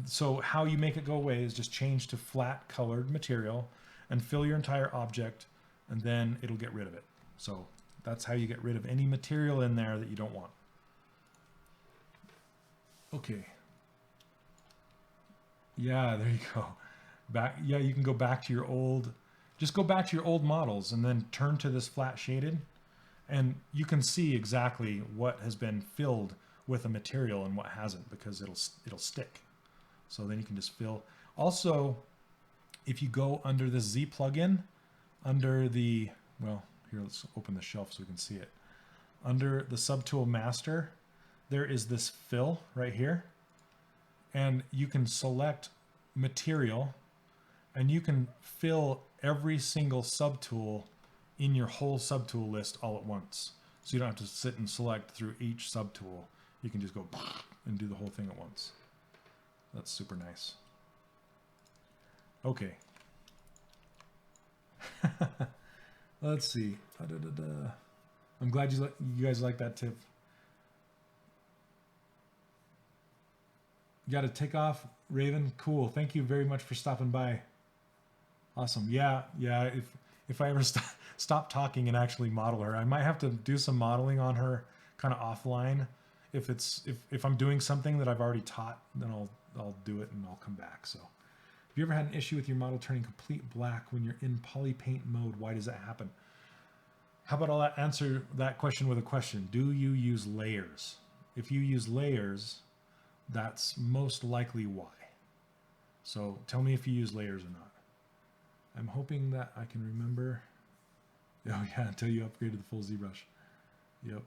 So how you make it go away is just change to flat colored material and fill your entire object, and then it'll get rid of it. So that's how you get rid of any material in there that you don't want. Okay. Yeah, there you go. Back, yeah, you can go back to your old, just go back to your old models and then turn to this flat shaded, and you can see exactly what has been filled with a material and what hasn't, because it'll stick. So then you can just fill. Also, if you go under the Z plugin, under the, well, here, let's open the shelf so we can see it. Under the SubTool master, there is this fill right here, and you can select material, and you can fill every single subtool in your whole subtool list all at once. So you don't have to sit and select through each subtool. You can just go and do the whole thing at once. That's super nice. Okay. Let's see. I'm glad you guys like that tip. You got to take off, Raven. Cool. Thank you very much for stopping by. Awesome. Yeah. If I ever stop talking and actually model her, I might have to do some modeling on her kind of offline. If I'm doing something that I've already taught, then I'll do it and I'll come back. So, have you ever had an issue with your model turning complete black when you're in Polypaint mode? Why does that happen? How about I'll answer that question with a question. Do you use layers? If you use layers, that's most likely why. So tell me if you use layers or not. I'm hoping that I can remember. Oh yeah, until you upgraded the full ZBrush. Yep.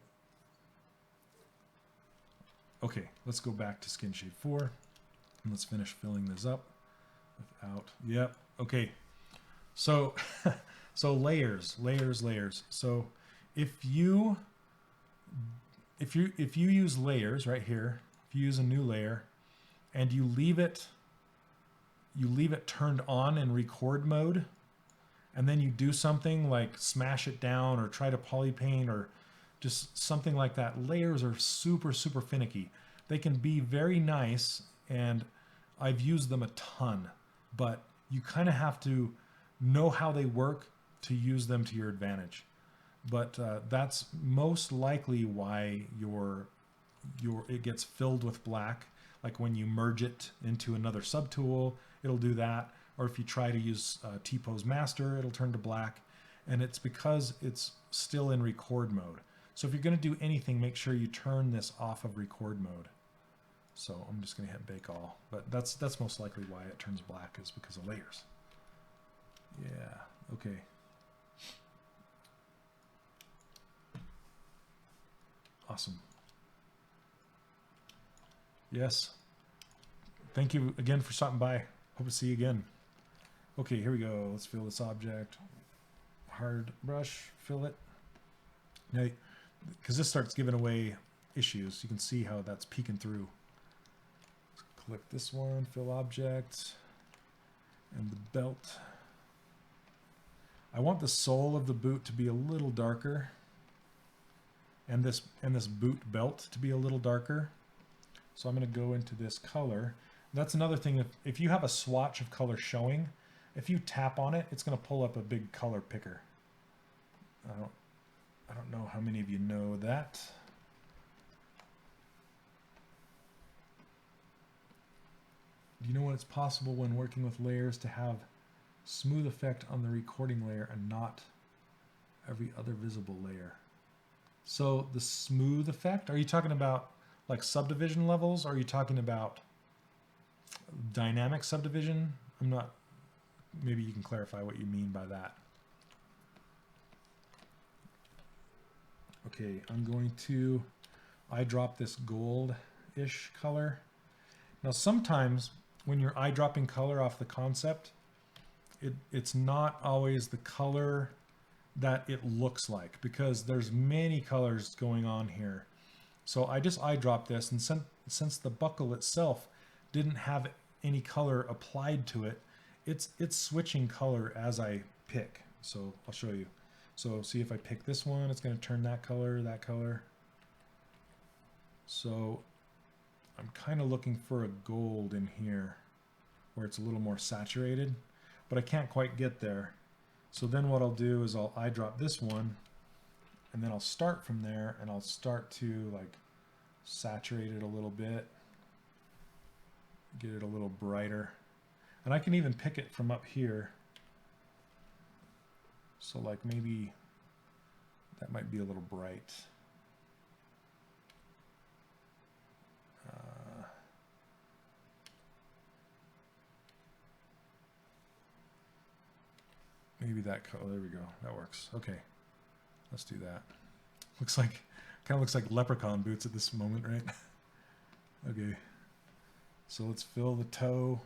Okay, let's go back to Skin Shade 4 and let's finish filling this up without, okay. So, so layers. So if you use layers right here, if you use a new layer and you leave it turned on in record mode, and then you do something like smash it down or try to polypaint or just something like that, layers are super, super finicky. They can be very nice, and I've used them a ton, but you kind of have to know how they work to use them to your advantage. But that's most likely why it gets filled with black. Like when you merge it into another subtool, it'll do that. Or if you try to use T-Pose Master, it'll turn to black. And it's because it's still in record mode. So if you're going to do anything, make sure you turn this off of record mode. So I'm just going to hit bake all. But that's most likely why it turns black, is because of layers. Yeah, okay. Awesome. Yes. Thank you again for stopping by. Hope to see you again. Okay, here we go. Let's fill this object. Hard brush, fill it. Now, because this starts giving away issues, you can see how that's peeking through. Click this one, fill object, and the belt. I want the sole of the boot to be a little darker, and this boot belt to be a little darker. So I'm going to go into this color. That's another thing. If you have a swatch of color showing, if you tap on it, it's going to pull up a big color picker. I don't know how many of you know that. Do you know when it's possible when working with layers to have smooth effect on the recording layer and not every other visible layer? So the smooth effect, are you talking about like subdivision levels? Or are you talking about dynamic subdivision? I'm not, maybe you can clarify what you mean by that. Okay, I'm going to eyedrop this gold-ish color. Now sometimes when you're eyedropping color off the concept, it's not always the color that it looks like, because there's many colors going on here. So I just eyedrop this, and since the buckle itself didn't have any color applied to it, it's switching color as I pick. So I'll show you. So see, if I pick this one, it's going to turn that color, that color. So I'm kind of looking for a gold in here where it's a little more saturated, but I can't quite get there. So then what I'll do is I'll eyedrop this one, and then I'll start from there, and I'll start to like saturate it a little bit, get it a little brighter. And I can even pick it from up here. So like maybe that might be a little bright. Maybe that color, there we go, that works. Okay, let's do that. Looks like, kind of looks like leprechaun boots at this moment, right? Okay, so let's fill the toe.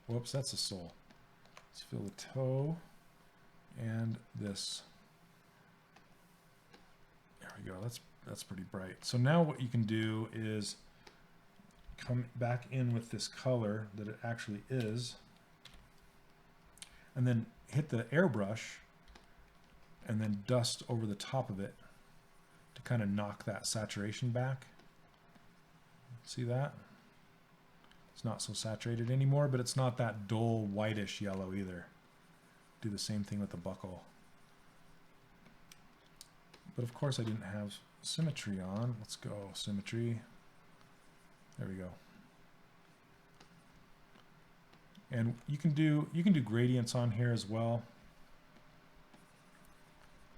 Whoops, that's a sole. Let's fill the toe and this. There we go, that's pretty bright. So now what you can do is come back in with this color that it actually is, and then hit the airbrush and then dust over the top of it to kind of knock that saturation back. See that? It's not so saturated anymore, but it's not that dull whitish yellow either. Do the same thing with the buckle. But of course I didn't have symmetry on. Let's go, symmetry. There we go. And you can do gradients on here as well.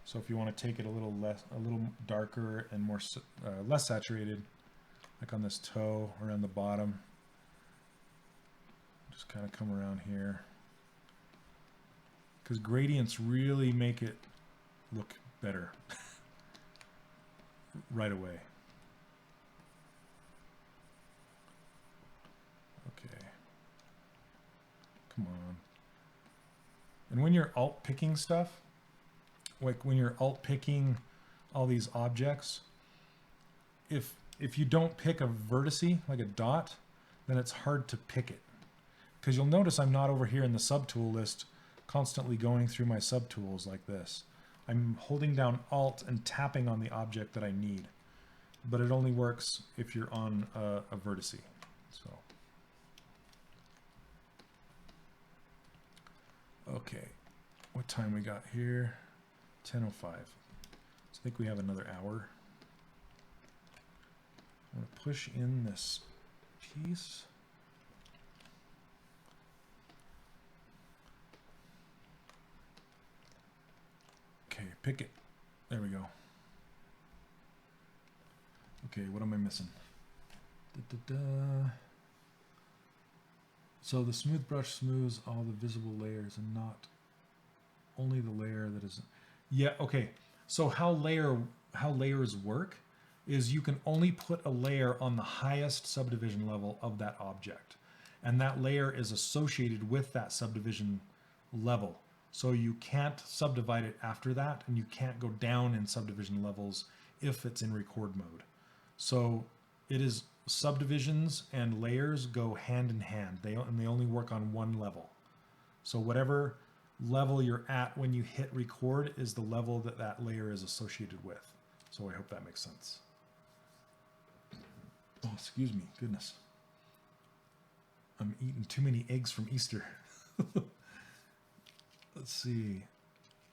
So if you want to take it a little darker and more less saturated, like on this toe around the bottom, just kind of come around here, because gradients really make it look better right away. Okay. Come on. And when you're alt picking stuff, like when you're alt picking all these objects, if you don't pick a vertice, like a dot, then it's hard to pick it. Because you'll notice I'm not over here in the subtool list constantly going through my subtools like this. I'm holding down Alt and tapping on the object that I need. But it only works if you're on a vertice. So, okay, what time we got here? 10:05. So I think we have another hour. I'm going to push in this piece. Okay, pick it. There we go. Okay, what am I missing? So the smooth brush smooths all the visible layers and not only the layer that is... Yeah, okay. So how layers work is you can only put a layer on the highest subdivision level of that object. And that layer is associated with that subdivision level. So you can't subdivide it after that, and you can't go down in subdivision levels if it's in record mode. So it is subdivisions and layers go hand in hand. They only work on one level. So whatever level you're at when you hit record is the level that that layer is associated with. So I hope that makes sense. Oh, excuse me, goodness. I'm eating too many eggs from Easter. Let's see.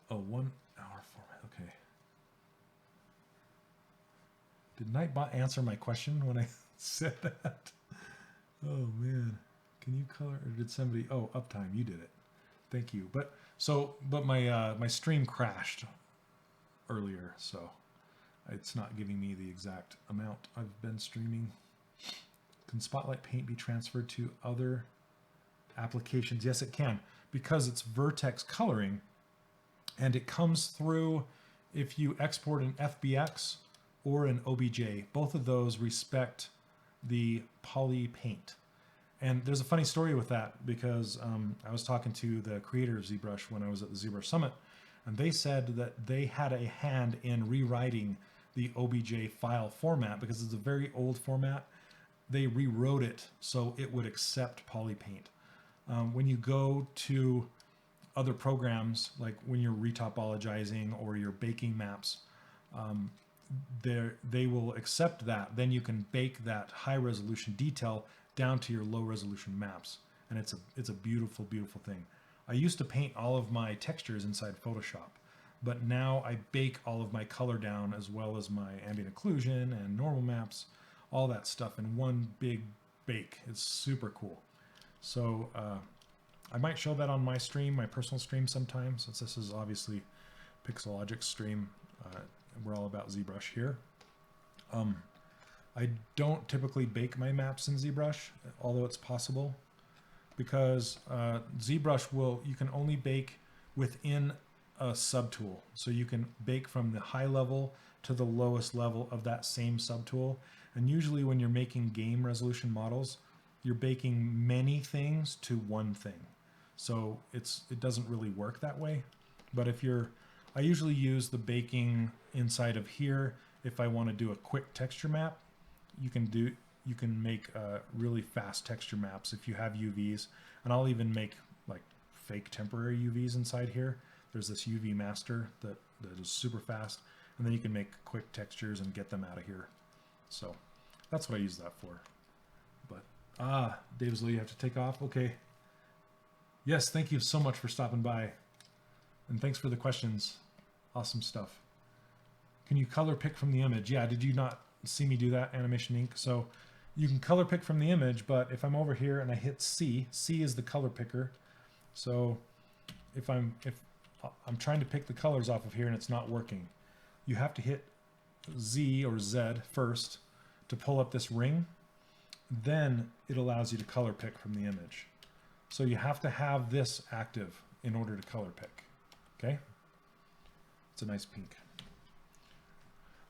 Oh, 1 hour format, okay. Did Nightbot answer my question when I said that? Oh man, can you color, or did somebody, oh, Uptime, you did it. Thank you. But my stream crashed earlier, so it's not giving me the exact amount I've been streaming. Can Spotlight Paint be transferred to other applications? Yes, it can, because it's vertex coloring, and it comes through if you export an FBX or an OBJ. Both of those respect the Polypaint. And there's a funny story with that, because I was talking to the creator of ZBrush when I was at the ZBrush Summit, and they said that they had a hand in rewriting the OBJ file format because it's a very old format. They rewrote it so it would accept Polypaint. When you go to other programs, like when you're retopologizing or you're baking maps, they will accept that. Then you can bake that high resolution detail down to your low resolution maps. And it's a beautiful, beautiful thing. I used to paint all of my textures inside Photoshop, but now I bake all of my color down as well as my ambient occlusion and normal maps, all that stuff in one big bake. It's super cool. So I might show that on my stream, my personal stream sometime, since this is obviously Pixelogic's stream. We're all about ZBrush here. I don't typically bake my maps in ZBrush, although it's possible, because ZBrush you can only bake within a subtool. So you can bake from the high level to the lowest level of that same subtool. And usually when you're making game resolution models, you're baking many things to one thing. So it doesn't really work that way. But I usually use the baking inside of here. If I want to do a quick texture map, you can make really fast texture maps if you have UVs. And I'll even make like fake temporary UVs inside here. There's this UV master that is super fast, and then you can make quick textures and get them out of here. So that's what I use that for. But Dave's you have to take off. Okay. Yes, thank you so much for stopping by, and thanks for the questions. Awesome stuff. Can you color pick from the image? Yeah, did you not see me do that, Animation Inc? So you can color pick from the image, but if I'm over here and I hit C is the color picker. So if I'm trying to pick the colors off of here and it's not working, you have to hit Z or Z first to pull up this ring. Then it allows you to color pick from the image. So you have to have this active in order to color pick. Okay? It's a nice pink.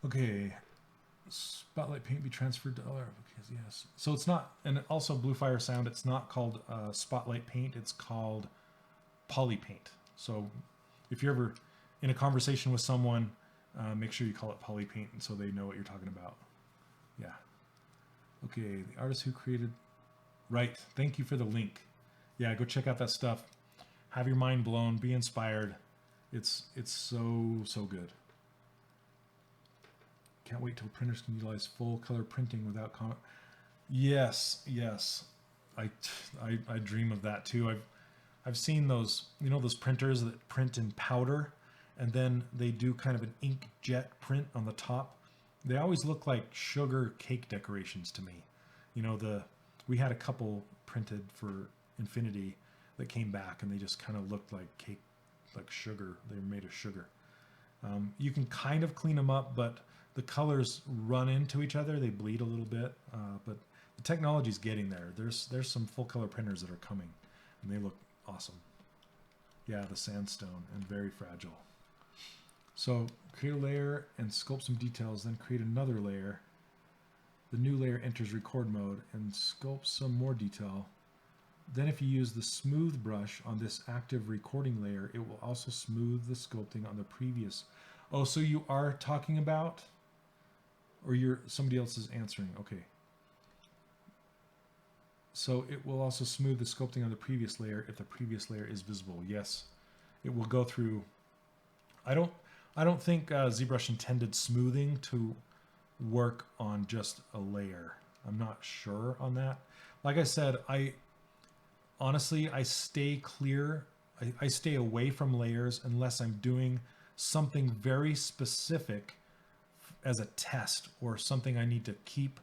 Okay. Spotlight Paint be transferred to other applications. Yes. So it's not, and also Blue Fire Sound, it's not called Spotlight Paint, it's called Polypaint. So if you're ever in a conversation with someone Make sure you call it Polypaint so they know what you're talking about. Yeah. Okay, the artist who created... Right, thank you for the link. Yeah, go check out that stuff. Have your mind blown, be inspired. It's so good. Can't wait till printers can utilize full color printing without comment. Yes. I dream of that too. I've seen those, you know, those printers that print in powder and then they do kind of an inkjet print on the top. They always look like sugar cake decorations to me. You know, we had a couple printed for Infinity that came back and they just kind of looked like cake, like sugar. They were made of sugar. You can kind of clean them up, but the colors run into each other. They bleed a little bit, but the technology's getting there. There's some full color printers that are coming and they look awesome. Yeah, the sandstone and very fragile. So create a layer and sculpt some details, then create another layer. The new layer enters record mode and sculpt some more detail. Then if you use the smooth brush on this active recording layer, it will also smooth the sculpting on the previous. Oh, so you are talking about, or somebody else is answering. Okay. So it will also smooth the sculpting on the previous layer if the previous layer is visible. Yes, it will go through. I don't think ZBrush intended smoothing to work on just a layer. I'm not sure on that. Like I said, honestly, I stay clear. I stay away from layers unless I'm doing something very specific as a test or something I need to keep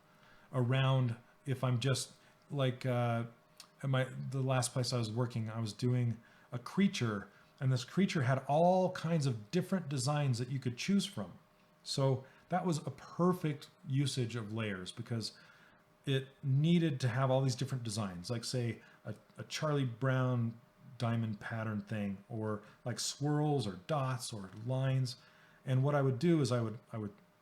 around. If I'm just like the last place I was working, I was doing a creature, and this creature had all kinds of different designs that you could choose from. So that was a perfect usage of layers because it needed to have all these different designs, like say a Charlie Brown diamond pattern thing, or like swirls or dots or lines. And what I would do is I would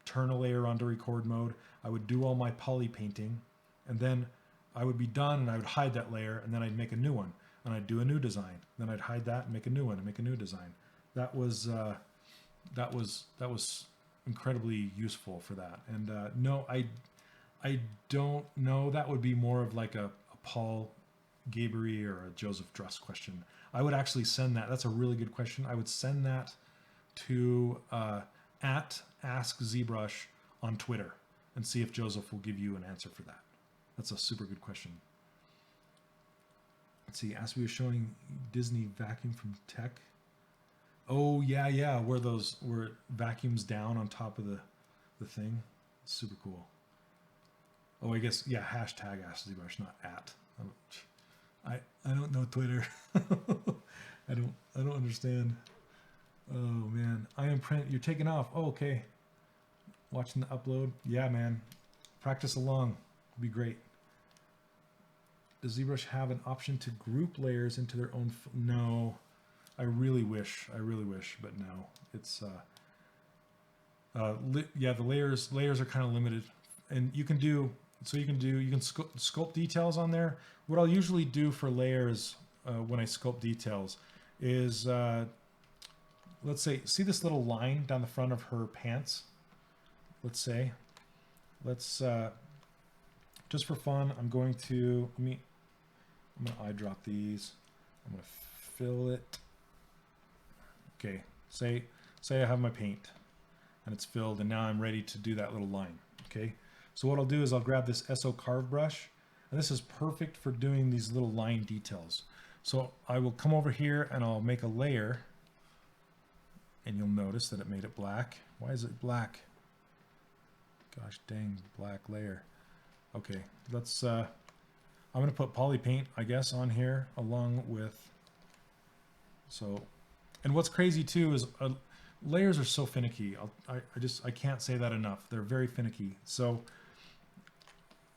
turn a layer onto record mode. I would do all my poly painting, and then I would be done and I would hide that layer, and then I'd make a new one and I'd do a new design. Then I'd hide that and make a new one and make a new design. That was incredibly useful for that. And no, I don't know. That would be more of like a Paul Gabery or a Joseph Druss question. I would actually send that. That's a really good question. I would send that to at Ask ZBrush on Twitter and see if Joseph will give you an answer for that. That's a super good question. Let's see. Ask me was showing Disney vacuum from tech. Oh yeah, where it vacuums down on top of the thing. It's super cool. Oh, I guess yeah. Hashtag Ask ZBrush, not at. I don't know Twitter. I don't understand. Oh man, I am print. You're taking off. Oh, okay. Watching the upload. Yeah, man. Practice along. It'll be great. Does ZBrush have an option to group layers into their own? No. I really wish, but no. It's yeah, the layers are kind of limited, and you can sculpt details on there. What I'll usually do for layers when I sculpt details is let's say, see this little line down the front of her pants. Let's just for fun, I'm going to eye drop these. I'm going to fill it. Okay, say I have my paint and it's filled, and now I'm ready to do that little line. Okay, so what I'll do is I'll grab this SO Carve brush, and this is perfect for doing these little line details. So I will come over here and I'll make a layer, and you'll notice that it made it black. Why is it black? Gosh dang, black layer. Okay, let's I'm gonna put Polypaint, I guess, on here along with, so, and what's crazy too is layers are so finicky. I can't say that enough. They're very finicky. So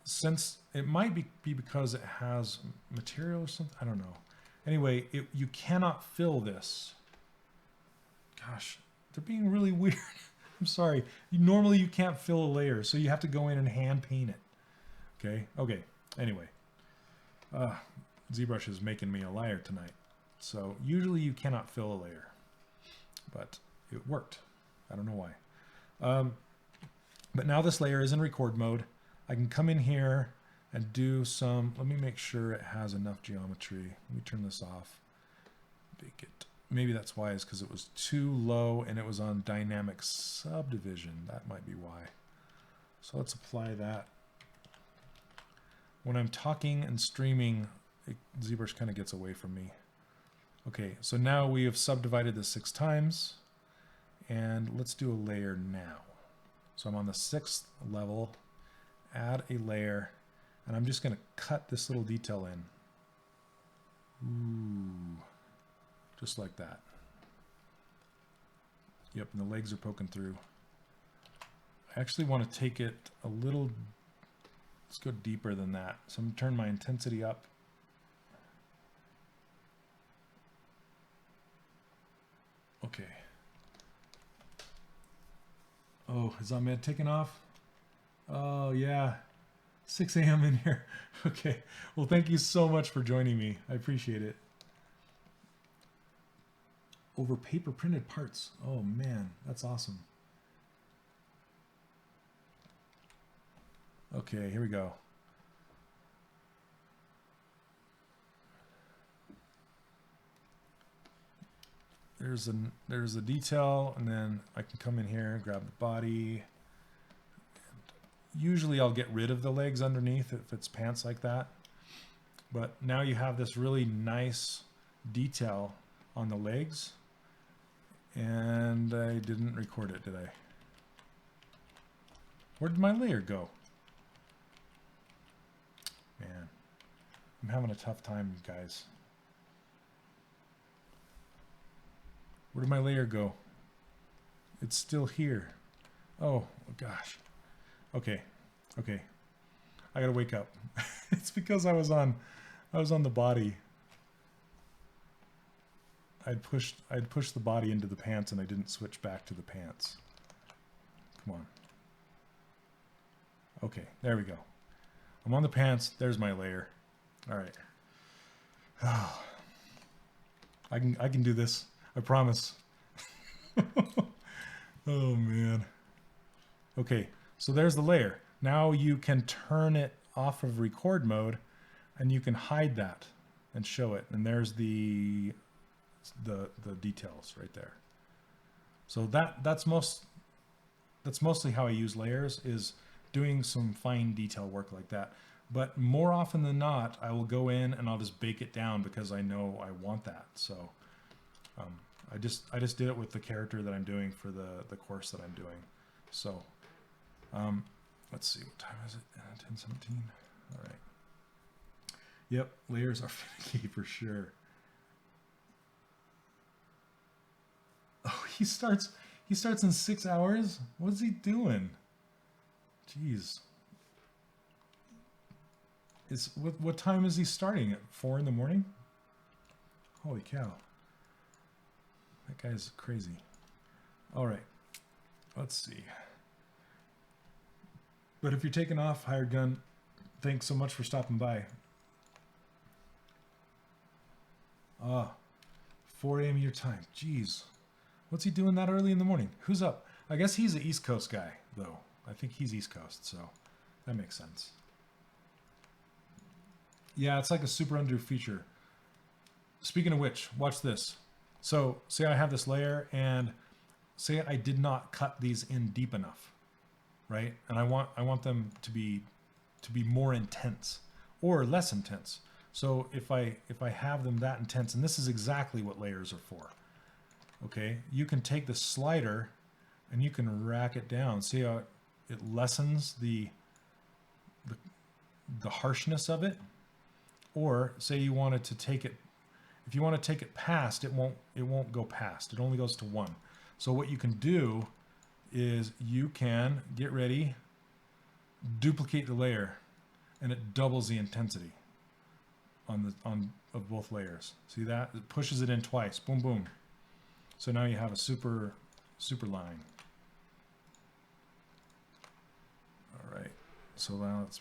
since it might be because it has material or something, I don't know. Anyway, you cannot fill this. Gosh, they're being really weird. I'm sorry. Normally you can't fill a layer, so you have to go in and hand paint it. Okay. Anyway, ZBrush is making me a liar tonight. So usually you cannot fill a layer, but it worked. I don't know why. But now this layer is in record mode. I can come in here and do some, let me make sure it has enough geometry. Let me turn this off. Make it, maybe that's why, is because it was too low and it was on dynamic subdivision. That might be why. So let's apply that. When I'm talking and streaming, ZBrush kind of gets away from me. Okay, so now we have subdivided this 6 times, and let's do a layer now. So I'm on the 6th level, add a layer, and I'm just going to cut this little detail in. Ooh, just like that. Yep, and the legs are poking through. I actually want to take it a little, let's go deeper than that. So I'm going to turn my intensity up. Okay. Oh, is Ahmed taking off? Oh, yeah. 6 a.m. in here. Okay. Well, thank you so much for joining me. I appreciate it. Over paper printed parts. Oh, man. That's awesome. Okay, here we go. There's a detail, and then I can come in here and grab the body. Usually I'll get rid of the legs underneath if it's pants like that. But now you have this really nice detail on the legs. And I didn't record it, did I? Where did my layer go? Man, I'm having a tough time, guys. Where did my layer go? It's still here. Oh, gosh. Okay. Okay. I gotta wake up. It's because I was on the body. I'd pushed the body into the pants and I didn't switch back to the pants. Come on. Okay, there we go. I'm on the pants. There's my layer. All right. Oh, I can do this. I promise. Oh man. Okay, so there's the layer. Now you can turn it off of record mode and you can hide that and show it. And there's the details right there. So that's mostly how I use layers, is doing some fine detail work like that. But more often than not, I will go in and I'll just bake it down because I know I want that. So I just did it with the character that I'm doing for the course that I'm doing. So let's see, what time is it? 10:17. All right. Yep, layers are finicky for sure. Oh, he starts in 6 hours? What's he doing? Jeez. What time is he starting? At 4 in the morning? Holy cow. That guy's crazy. All right. Let's see. But if you're taking off, Hired Gun, thanks so much for stopping by. 4 a.m. your time. Jeez. What's he doing that early in the morning? Who's up? I guess he's an East Coast guy, though. I think he's East Coast, so that makes sense. Yeah, it's like a super undo feature. Speaking of which, watch this. So say I have this layer and say I did not cut these in deep enough, right? And I want them to be more intense or less intense. So if I have them that intense, and this is exactly what layers are for. Okay, you can take the slider and you can rack it down. See how it lessens the harshness of it? Or say you wanted to take it, if you want to take it past, it won't go past. It only goes to 1. So what you can do is you can get ready, duplicate the layer, and it doubles the intensity of both layers. See that? It pushes it in twice. Boom, boom. So now you have a super line. All right. So now let's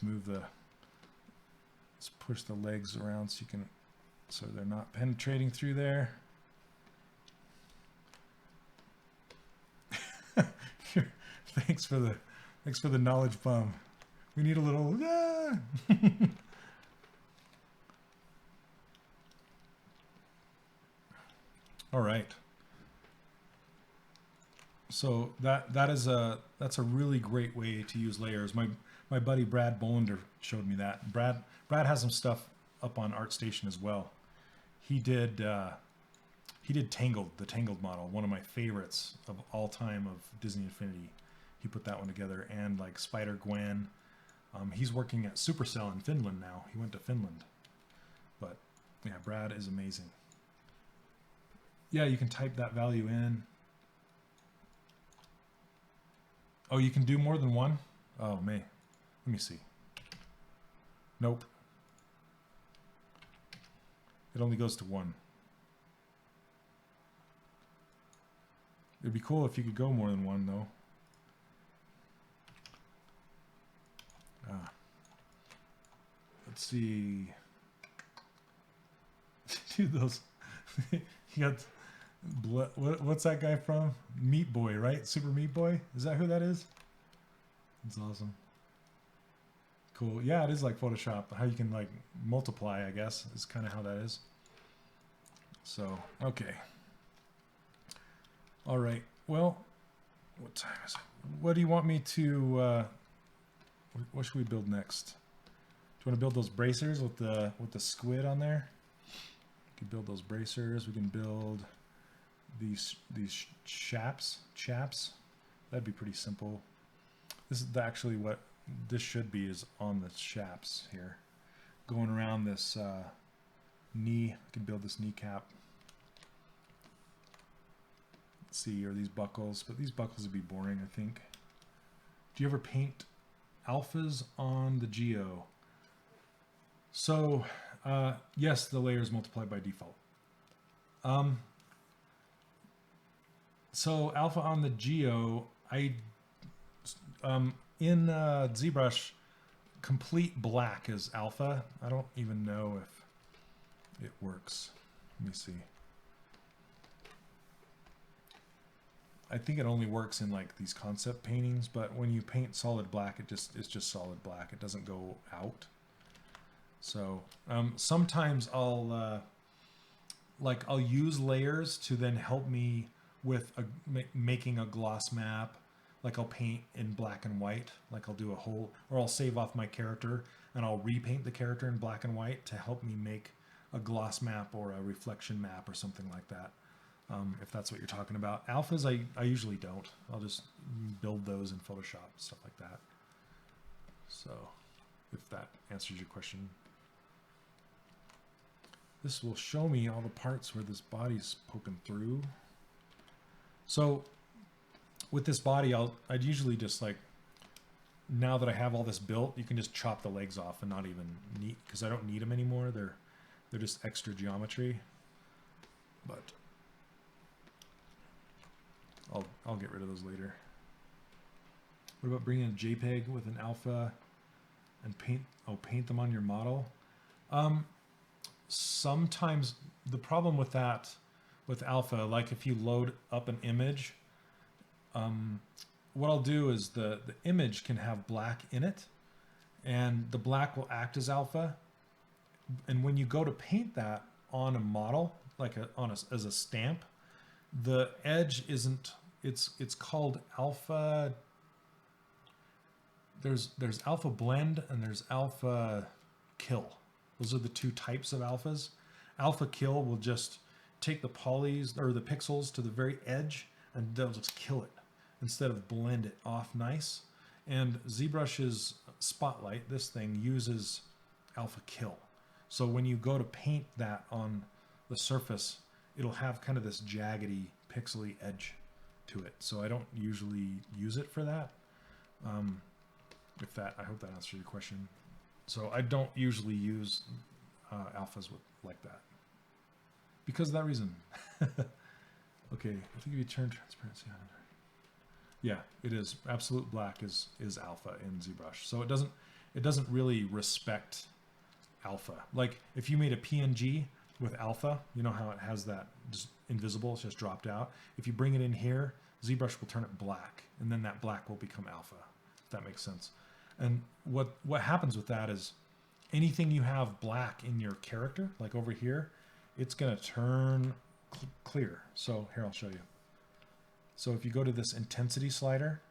push the legs around so they're not penetrating through there. Thanks for the knowledge bomb. We need a little. Ah! All right. So that's a really great way to use layers. My buddy Brad Bolender showed me that. Brad has some stuff up on ArtStation as well. He did Tangled, the Tangled model, one of my favorites of all time of Disney Infinity. He put that one together, and like Spider-Gwen. He's working at Supercell in Finland now. He went to Finland. But yeah, Brad is amazing. Yeah, you can type that value in. Oh, you can do more than one? Oh, man. Let me see. Nope. It only goes to one. It'd be cool if you could go more than one, though. Let's see. Dude, those. You got. What's that guy from? Meat Boy, right? Super Meat Boy? Is that who that is? That's awesome. Cool. Yeah, it is like Photoshop. How you can like multiply, I guess, is kind of how that is. So, okay. All right. Well, what time is it? What do you want me to, what should we build next? Do you want to build those bracers with the squid on there? We can build those bracers. We can build these chaps. That'd be pretty simple. This is actually what this should be, is on the chaps here. Going around this knee, I can build this kneecap. Let's see, are these buckles? But these buckles would be boring, I think. Do you ever paint alphas on the Geo? So, yes, the layer is multiplied by default. So alpha on the Geo, in ZBrush, complete black is alpha. I don't even know if it works. Let me see. I think it only works in like these concept paintings, but when you paint solid black, it's just solid black. It doesn't go out. So sometimes I'll use layers to then help me with making a gloss map. Like I'll paint in black and white, like I'll do a whole, or I'll save off my character and I'll repaint the character in black and white to help me make a gloss map or a reflection map or something like that. If that's what you're talking about. Alphas, I usually don't. I'll just build those in Photoshop, stuff like that. So, if that answers your question. This will show me all the parts where this body's poking through. So, with this body, I'd usually just like, now that I have all this built, you can just chop the legs off and not even need, because I don't need them anymore. They're just extra geometry. But I'll get rid of those later. What about bringing a JPEG with an alpha and paint them on your model? Sometimes the problem with that, with alpha, like if you load up an image, what I'll do is the image can have black in it, and the black will act as alpha. And when you go to paint that on a model, like as a stamp, the edge isn't. It's called alpha. There's alpha blend and there's alpha kill. Those are the two types of alphas. Alpha kill will just take the polys or the pixels to the very edge and they'll just kill it instead of blend it off nice. And ZBrush's Spotlight, this thing, uses alpha kill. So when you go to paint that on the surface, it'll have kind of this jaggedy, pixely edge to it. So I don't usually use it for that. I hope that answers your question. So I don't usually use alphas like that because of that reason. Okay, I think if you turn transparency on, yeah, it is absolute black is alpha in ZBrush. So it doesn't really respect alpha. Like if you made a PNG with alpha, you know how it has that just invisible, it's just dropped out. If you bring it in here, ZBrush will turn it black, and then that black will become alpha, if that makes sense. And what happens with that is anything you have black in your character, like over here, it's going to turn clear. So here, I'll show you. So if you go to this intensity slider,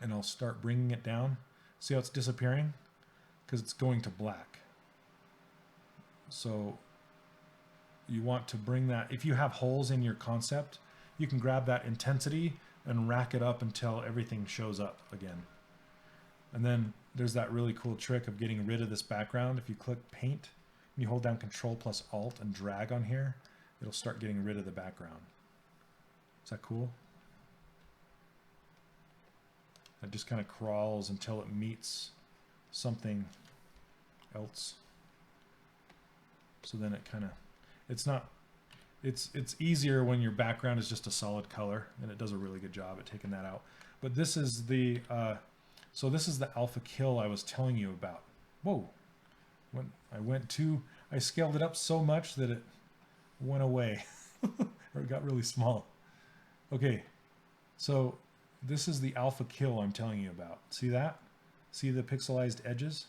and I'll start bringing it down, see how it's disappearing? Because it's going to black. So you want to bring that, if you have holes in your concept, you can grab that intensity and rack it up until everything shows up again. And then there's that really cool trick of getting rid of this background. If you click paint and you hold down Control plus Alt and drag on here, it'll start getting rid of the background. Is that cool? It just kind of crawls until it meets something else. So then it kind of, it's easier when your background is just a solid color, and it does a really good job at taking that out. But this is the, so this is the alpha kill I was telling you about. Whoa, when I scaled it up so much that it went away, or it got really small. Okay, so this is the alpha kill I'm telling you about. See that? See the pixelized edges?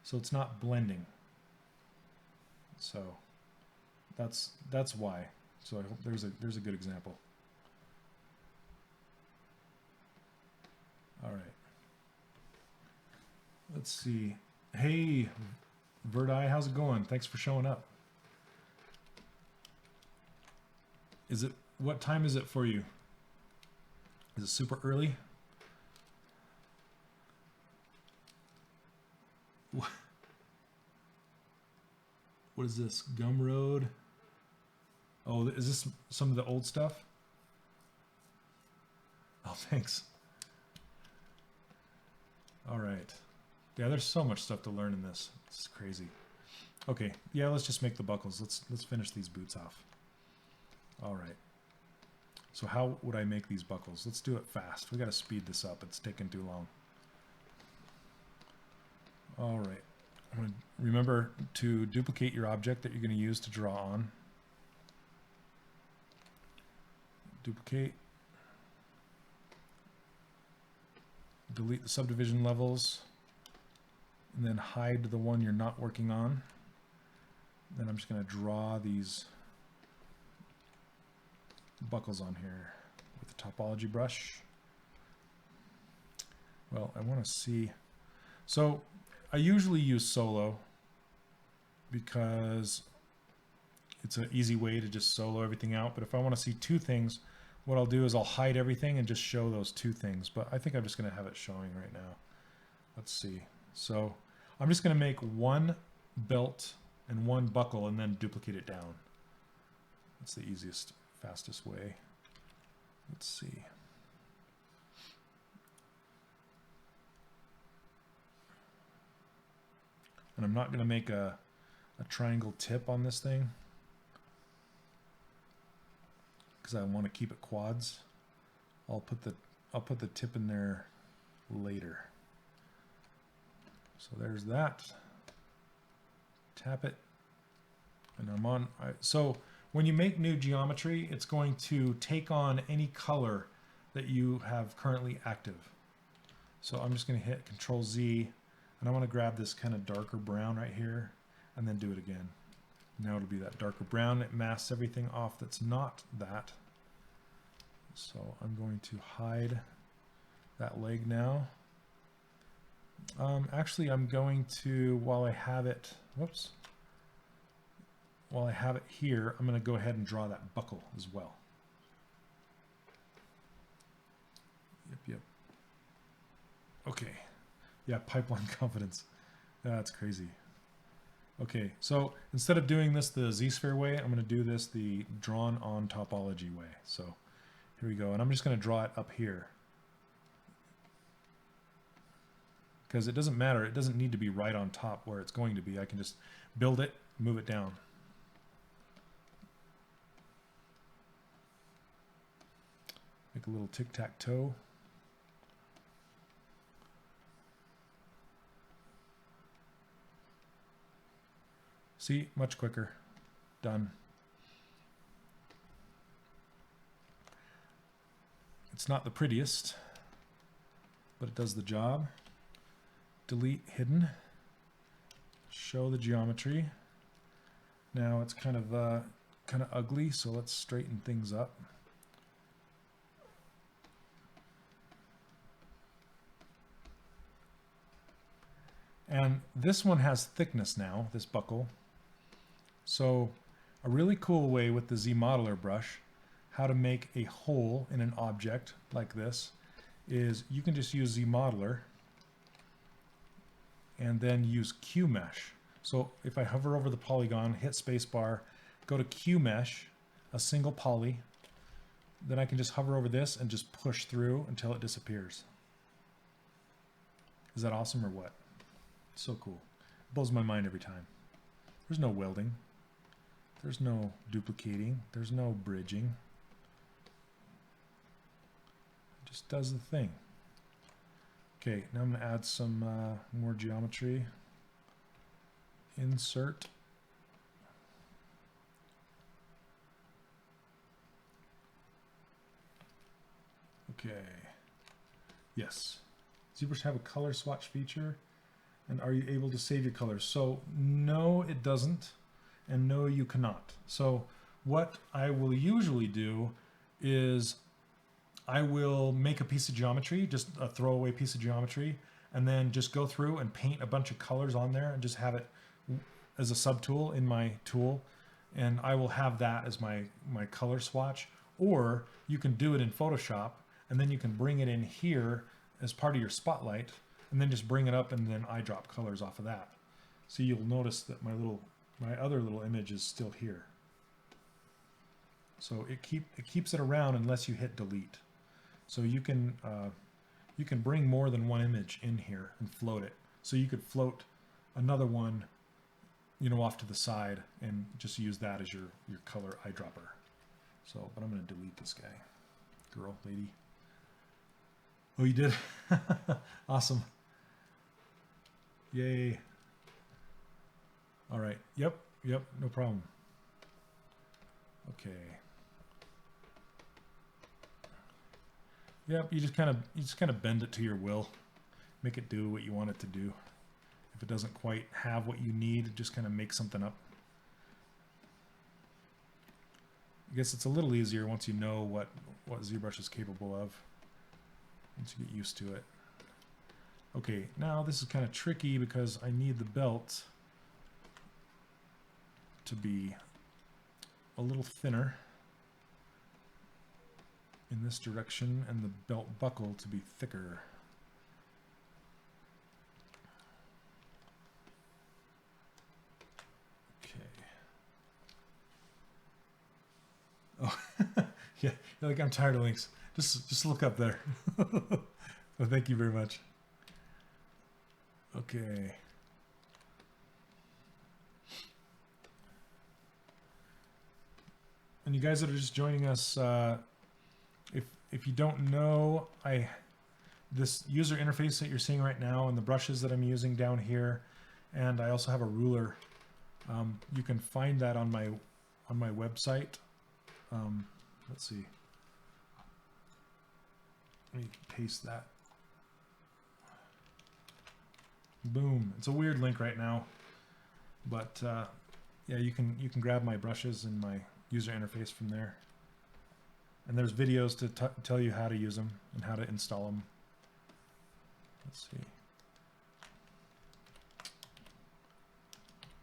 So it's not blending. So that's why. So I hope there's a good example. All right. Let's see. Hey, Verdi, how's it going? Thanks for showing up. What time is it for you? Is it super early? What is this? Gumroad? Oh, is this some of the old stuff? Oh, thanks. All right. Yeah, there's so much stuff to learn in this. It's crazy. Okay, yeah, let's just make the buckles. Let's finish these boots off. All right. So how would I make these buckles? Let's do it fast. We got to speed this up. It's taking too long. All right. I'm going to remember to duplicate your object that you're going to use to draw on. Duplicate. Delete the subdivision levels. And then hide the one you're not working on. Then I'm just going to draw these buckles on here with the Topology Brush. Well, I want to see. So I usually use solo because it's an easy way to just solo everything out. But if I want to see two things, what I'll do is I'll hide everything and just show those two things. But I think I'm just going to have it showing right now. Let's see. So I'm just going to make one belt and one buckle and then duplicate it down. That's the easiest, fastest way. Let's see. And I'm not going to make a triangle tip on this thing because I want to keep it quads. I'll put the tip in there later. So there's that. Tap it, and I'm on. So when you make new geometry, it's going to take on any color that you have currently active. So I'm just going to hit Control Z, and I want to grab this kind of darker brown right here, and then do it again. Now it'll be that darker brown. It masks everything off that's not that. So I'm going to hide that leg now. Actually, I'm going to, while I have it, whoops. While I have it here, I'm going to go ahead and draw that buckle as well. Yep. Okay. Yeah, pipeline confidence. That's crazy. Okay, so instead of doing this the Z-sphere way, I'm going to do this the drawn on topology way. So here we go. And I'm just going to draw it up here. Because it doesn't matter. It doesn't need to be right on top where it's going to be. I can just build it, move it down. Make a little tic-tac-toe. See, much quicker. Done. It's not the prettiest, but it does the job. Delete hidden. Show the geometry. Now it's kind of ugly, so let's straighten things up. And this one has thickness now, this buckle. So a really cool way with the ZModeler brush, how to make a hole in an object like this, is you can just use ZModeler and then use QMesh. So if I hover over the polygon, hit spacebar, go to QMesh, a single poly, then I can just hover over this and just push through until it disappears. Is that awesome or what? So cool. It blows my mind every time. There's no welding. There's no duplicating. There's no bridging. It just does the thing. Okay, now I'm going to add some more geometry. Insert. Okay. Yes. ZBrush have a color swatch feature. And are you able to save your colors? So no, it doesn't. And no, you cannot. So what I will usually do is I will make a piece of geometry, just a throwaway piece of geometry, and then just go through and paint a bunch of colors on there and just have it as a subtool in my tool. And I will have that as my color swatch. Or you can do it in Photoshop, and then you can bring it in here as part of your spotlight, and then just bring it up and then eyedrop colors off of that. So you'll notice that my other little image is still here. So it keeps it around unless you hit delete. So you can bring more than one image in here and float it. So you could float another one, you know, off to the side and just use that as your color eyedropper. So, but I'm going to delete this guy, girl, lady. Oh, you did? Awesome. Yay. All right. Yep. No problem. Okay. Yep. You just kind of bend it to your will. Make it do what you want it to do. If it doesn't quite have what you need, just kind of make something up. I guess it's a little easier once you know what ZBrush is capable of. Once you get used to it. Okay, now this is kind of tricky because I need the belt to be a little thinner in this direction and the belt buckle to be thicker. Okay. Oh, yeah, you're like, I'm tired of links. Just look up there. Well, thank you very much. Okay. And you guys that are just joining us, if you don't know, this user interface that you're seeing right now and the brushes that I'm using down here, and I also have a ruler. You can find that on my website. Let's see. Let me paste that. Boom. It's a weird link right now, but yeah, you can grab my brushes and my user interface from there. And there's videos to tell you how to use them and how to install them. Let's see.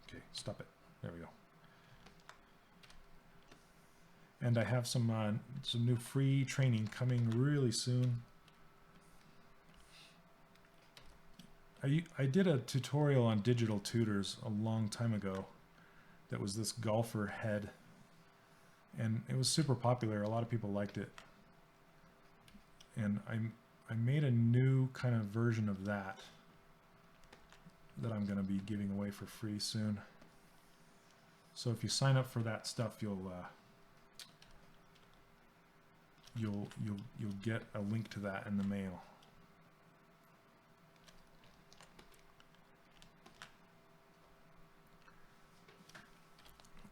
Okay, stop it. There we go. And I have some new free training coming really soon. I did a tutorial on digital tutors a long time ago that was this golfer head, and it was super popular. A lot of people liked it, and I made a new kind of version of that I'm going to be giving away for free soon. So if you sign up for that stuff, you'll get a link to that in the mail.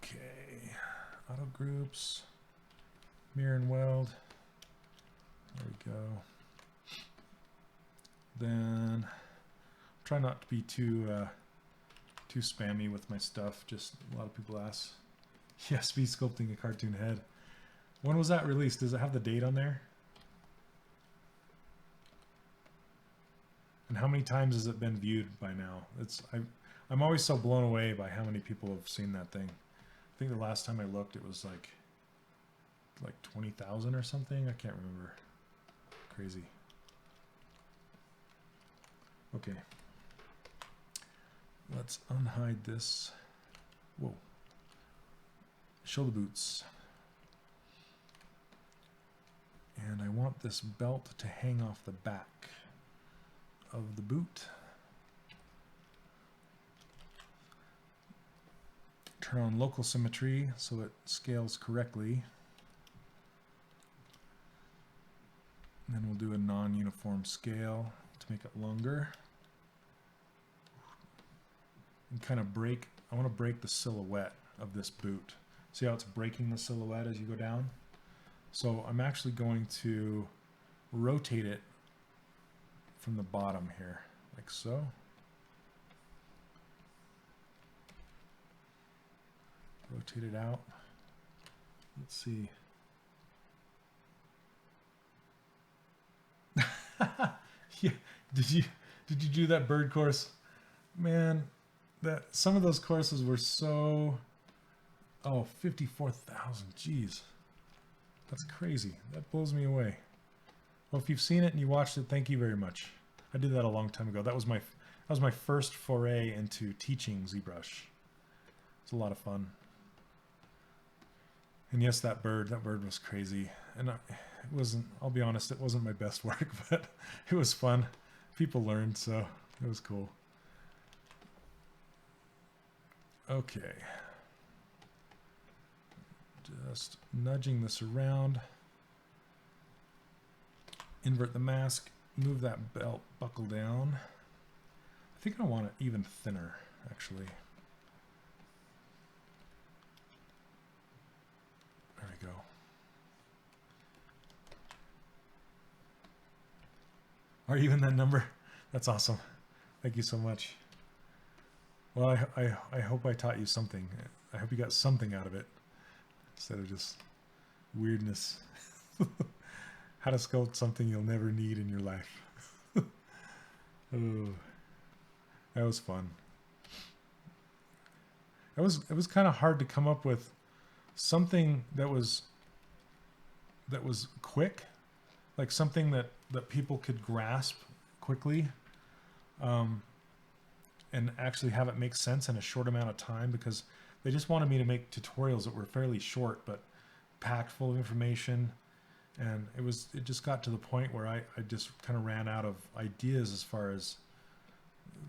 Okay, auto groups, mirror and weld. There we then try not to be too spammy with my stuff. Just a lot of people ask. Yes, be sculpting a cartoon head. When was that released? Does it have the date on there? And how many times has it been viewed by now? I'm always so blown away by how many people have seen that thing. I think the last time I looked, it was like 20,000 or something. I can't remember. Crazy. Okay. Let's unhide this. Whoa. Show the boots. And I want this belt to hang off the back of the boot. Turn on local symmetry so it scales correctly. And then we'll do a non-uniform scale to make it longer. And kind of break, I want to break the silhouette of this boot. See how it's breaking the silhouette as you go down? So I'm actually going to rotate it from the bottom here, like so. Rotate it out. Let's see. Yeah, did you do that bird course? Man, some of those courses were so 54,000. Jeez. That's crazy. That blows me away. Well, if you've seen it and you watched it, thank you very much. I did that a long time ago. That was my first foray into teaching ZBrush. It's a lot of fun. And yes, that bird was crazy. And it wasn't, I'll be honest, it wasn't my best work, but it was fun. People learned, so it was cool. Okay. Just nudging this around. Invert the mask, move that belt buckle down. I think I want it even thinner, actually. There we go. Are you in that number? That's awesome. Thank you so much. Well, I hope I taught you something. I hope you got something out of it instead of just weirdness. How to sculpt something you'll never need in your life. Oh, that was fun. It was kind of hard to come up with something that was quick, like something that people could grasp quickly, and actually have it make sense in a short amount of time, because they just wanted me to make tutorials that were fairly short but packed full of information. And it just got to the point where I just kind of ran out of ideas as far as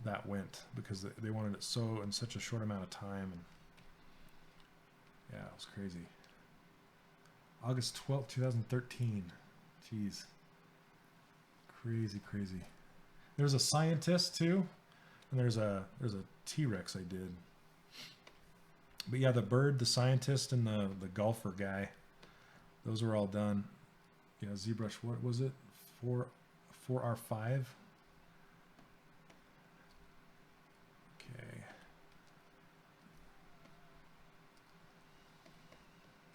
that went, because they wanted it so in such a short amount of time. And yeah, it was crazy. August 12th, 2013. Jeez. Crazy, crazy. There's a scientist too, and there's a T-Rex I did. But yeah, the bird, the scientist, and the golfer guy, those were all done. Yeah, ZBrush, what was it? 4R5? Okay.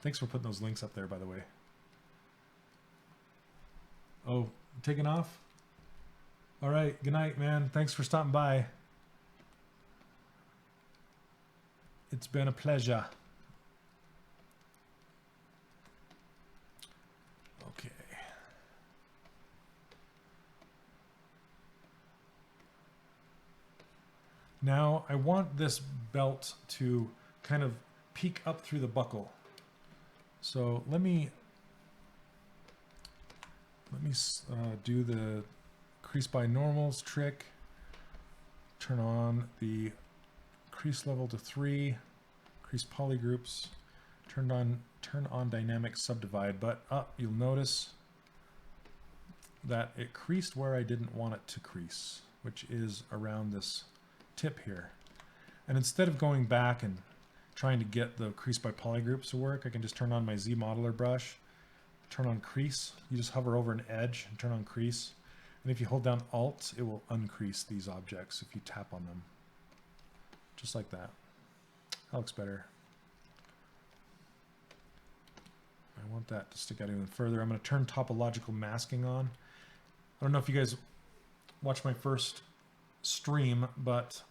Thanks for putting those links up there, by the way. Oh, taking off? All right, good night, man. Thanks for stopping by. It's been a pleasure. Okay. Now I want this belt to kind of peek up through the buckle. So let me do the crease by normals trick. Turn on the crease level to 3, crease polygroups, turn on dynamic subdivide, but you'll notice that it creased where I didn't want it to crease, which is around this tip here. And instead of going back and trying to get the crease by polygroups to work, I can just turn on my Z modeler brush, turn on crease. You just hover over an edge and turn on crease, And if you hold down Alt, it will uncrease these objects if you tap on them. Just like that. That looks better. I want that to stick out even further. I'm going to turn topological masking on. I don't know if you guys watched my first stream, but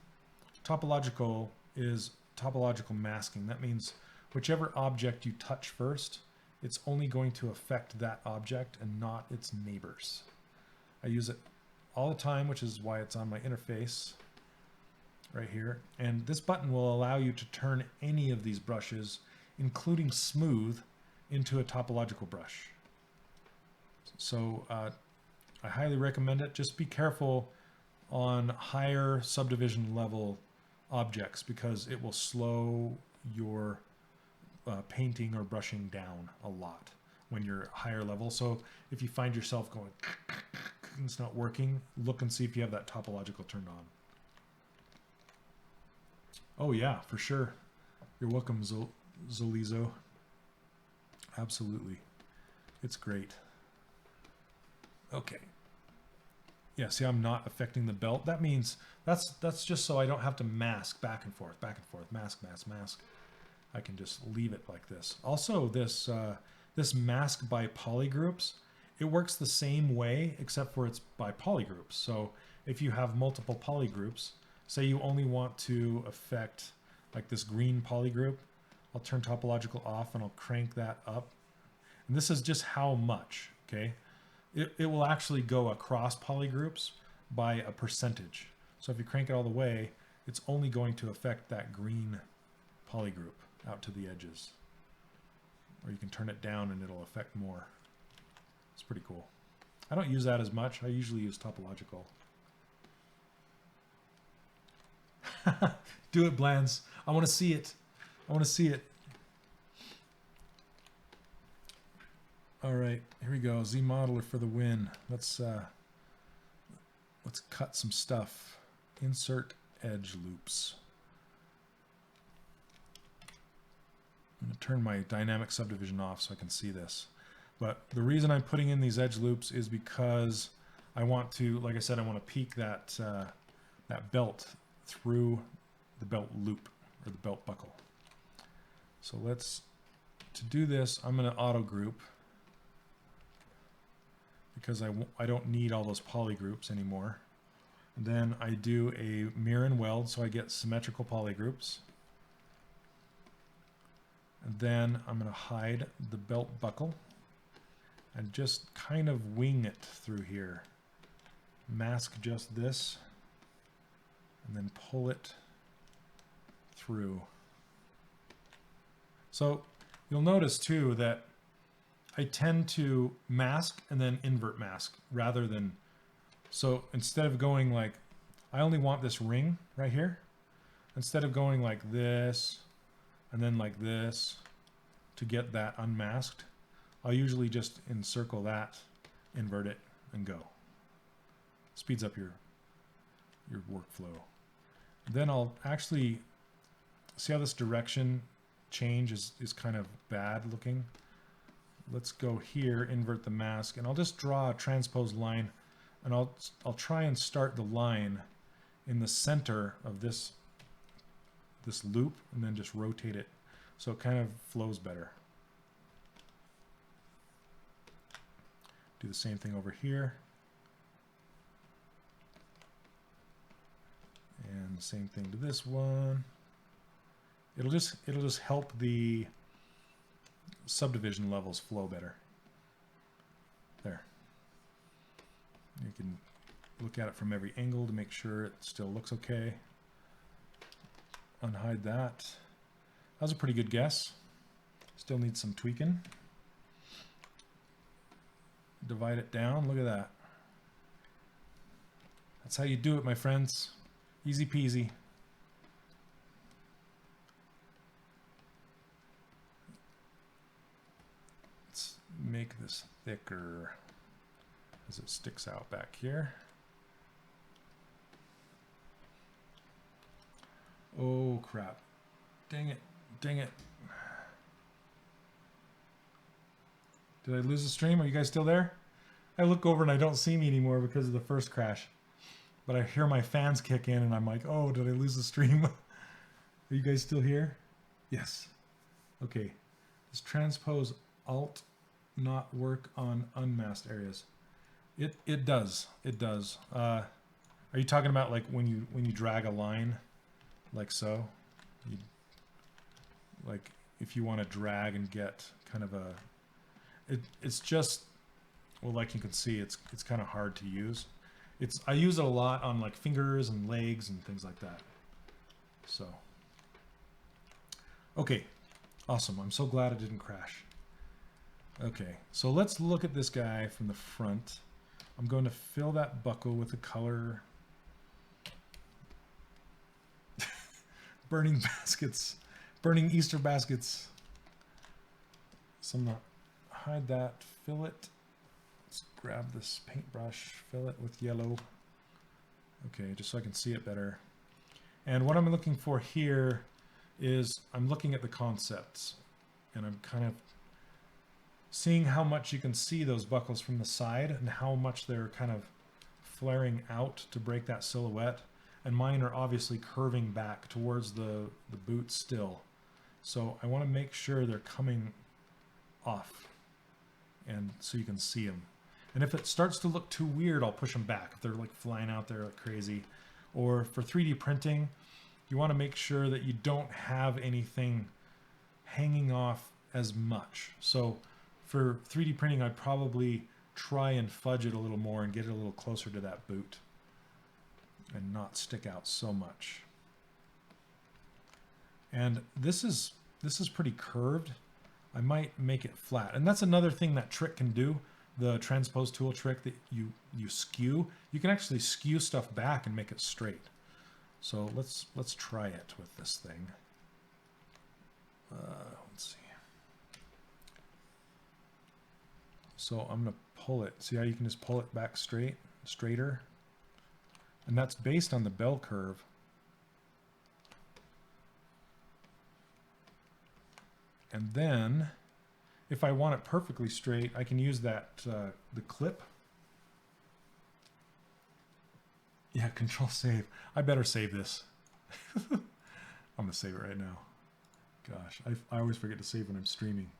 topological is topological masking. That means whichever object you touch first, it's only going to affect that object and not its neighbors. I use it all the time, which is why it's on my interface right here. And this button will allow you to turn any of these brushes, including smooth, into a topological brush. So I highly recommend it. Just be careful on higher subdivision level objects because it will slow your painting or brushing down a lot when you're higher level. So if you find yourself going, it's not working, look and see if you have that topological turned on. Oh yeah, for sure. You're welcome, Zolizo. Absolutely. It's great. Okay. Yeah, see, I'm not affecting the belt. That means that's just so I don't have to mask back and forth, mask, mask, mask. I can just leave it like this. Also, this this mask by polygroups, it works the same way except for it's by polygroups. So if you have multiple polygroups, say you only want to affect like this green polygroup, I'll turn topological off and I'll crank that up. And this is just how much, okay? It will actually go across polygroups by a percentage. So if you crank it all the way, it's only going to affect that green polygroup out to the edges. Or you can turn it down and it'll affect more. It's pretty cool. I don't use that as much. I usually use topological. Do it, Blands. I want to see it. I want to see it. All right, here we go. Z modeler for the win. Let's cut some stuff. Insert edge loops. I'm going to turn my dynamic subdivision off so I can see this. But the reason I'm putting in these edge loops is because I want to, like I said, I want to peek that that belt through the belt loop or the belt buckle. So to do this, I'm going to auto group because I don't need all those polygroups anymore. And then I do a mirror and weld so I get symmetrical polygroups. And then I'm going to hide the belt buckle and just kind of wing it through here. Mask just this and then pull it through. So you'll notice too that I tend to mask and then invert mask rather than, so instead of going like, I only want this ring right here, instead of going like this and then like this to get that unmasked, I'll usually just encircle that, invert it, and go. Speeds up your workflow. Then I'll actually, see how this direction change is kind of bad looking? Let's go here, invert the mask, and I'll just draw a transpose line, and I'll try and start the line in the center of this loop, and then just rotate it so it kind of flows better. Do the same thing over here, and the same thing to this one. It'll just help the subdivision levels flow better. There. You can look at it from every angle to make sure it still looks okay. Unhide that. That was a pretty good guess. Still needs some tweaking. Divide it down. Look at that. That's how you do it, my friends. Easy peasy. Make this thicker as it sticks out back here. Oh crap. Dang it. Dang it. Did I lose the stream? Are you guys still there? I look over and I don't see me anymore because of the first crash. But I hear my fans kick in and I'm like, oh, did I lose the stream? Are you guys still here? Yes. Okay. Does transpose alt not work on unmasked areas? It does. It does. Are you talking about like when you drag a line like so? Like if you want to drag and get kind of a it's just, well, like you can see, it's kind of hard to use. I use it a lot on like fingers and legs and things like that. So, okay, awesome. I'm so glad it didn't crash. Okay, so let's look at this guy from the front. I'm going to fill that buckle with a color. Burning baskets, burning Easter baskets. So I'm gonna hide that, fill it. Let's grab this paintbrush, fill it with yellow. Okay, just so I can see it better. And what I'm looking for here is I'm looking at the concepts and I'm kind of seeing how much you can see those buckles from the side and how much they're kind of flaring out to break that silhouette. And mine are obviously curving back towards the boot still. So I want to make sure they're coming off and so you can see them. And if it starts to look too weird, I'll push them back if they're like flying out there like crazy. Or for 3D printing, you want to make sure that you don't have anything hanging off as much. So for 3D printing, I'd probably try and fudge it a little more and get it a little closer to that boot and not stick out so much. And this is pretty curved. I might make it flat. And that's another thing that trick can do. The transpose tool trick that you skew, you can actually skew stuff back and make it straight. So let's try it with this thing. Let's see. So I'm gonna pull it. See how you can just pull it back straighter? And that's based on the bell curve. And then if I want it perfectly straight, I can use that, the clip. Yeah, control save. I better save this. I'm gonna save it right now. Gosh, I always forget to save when I'm streaming.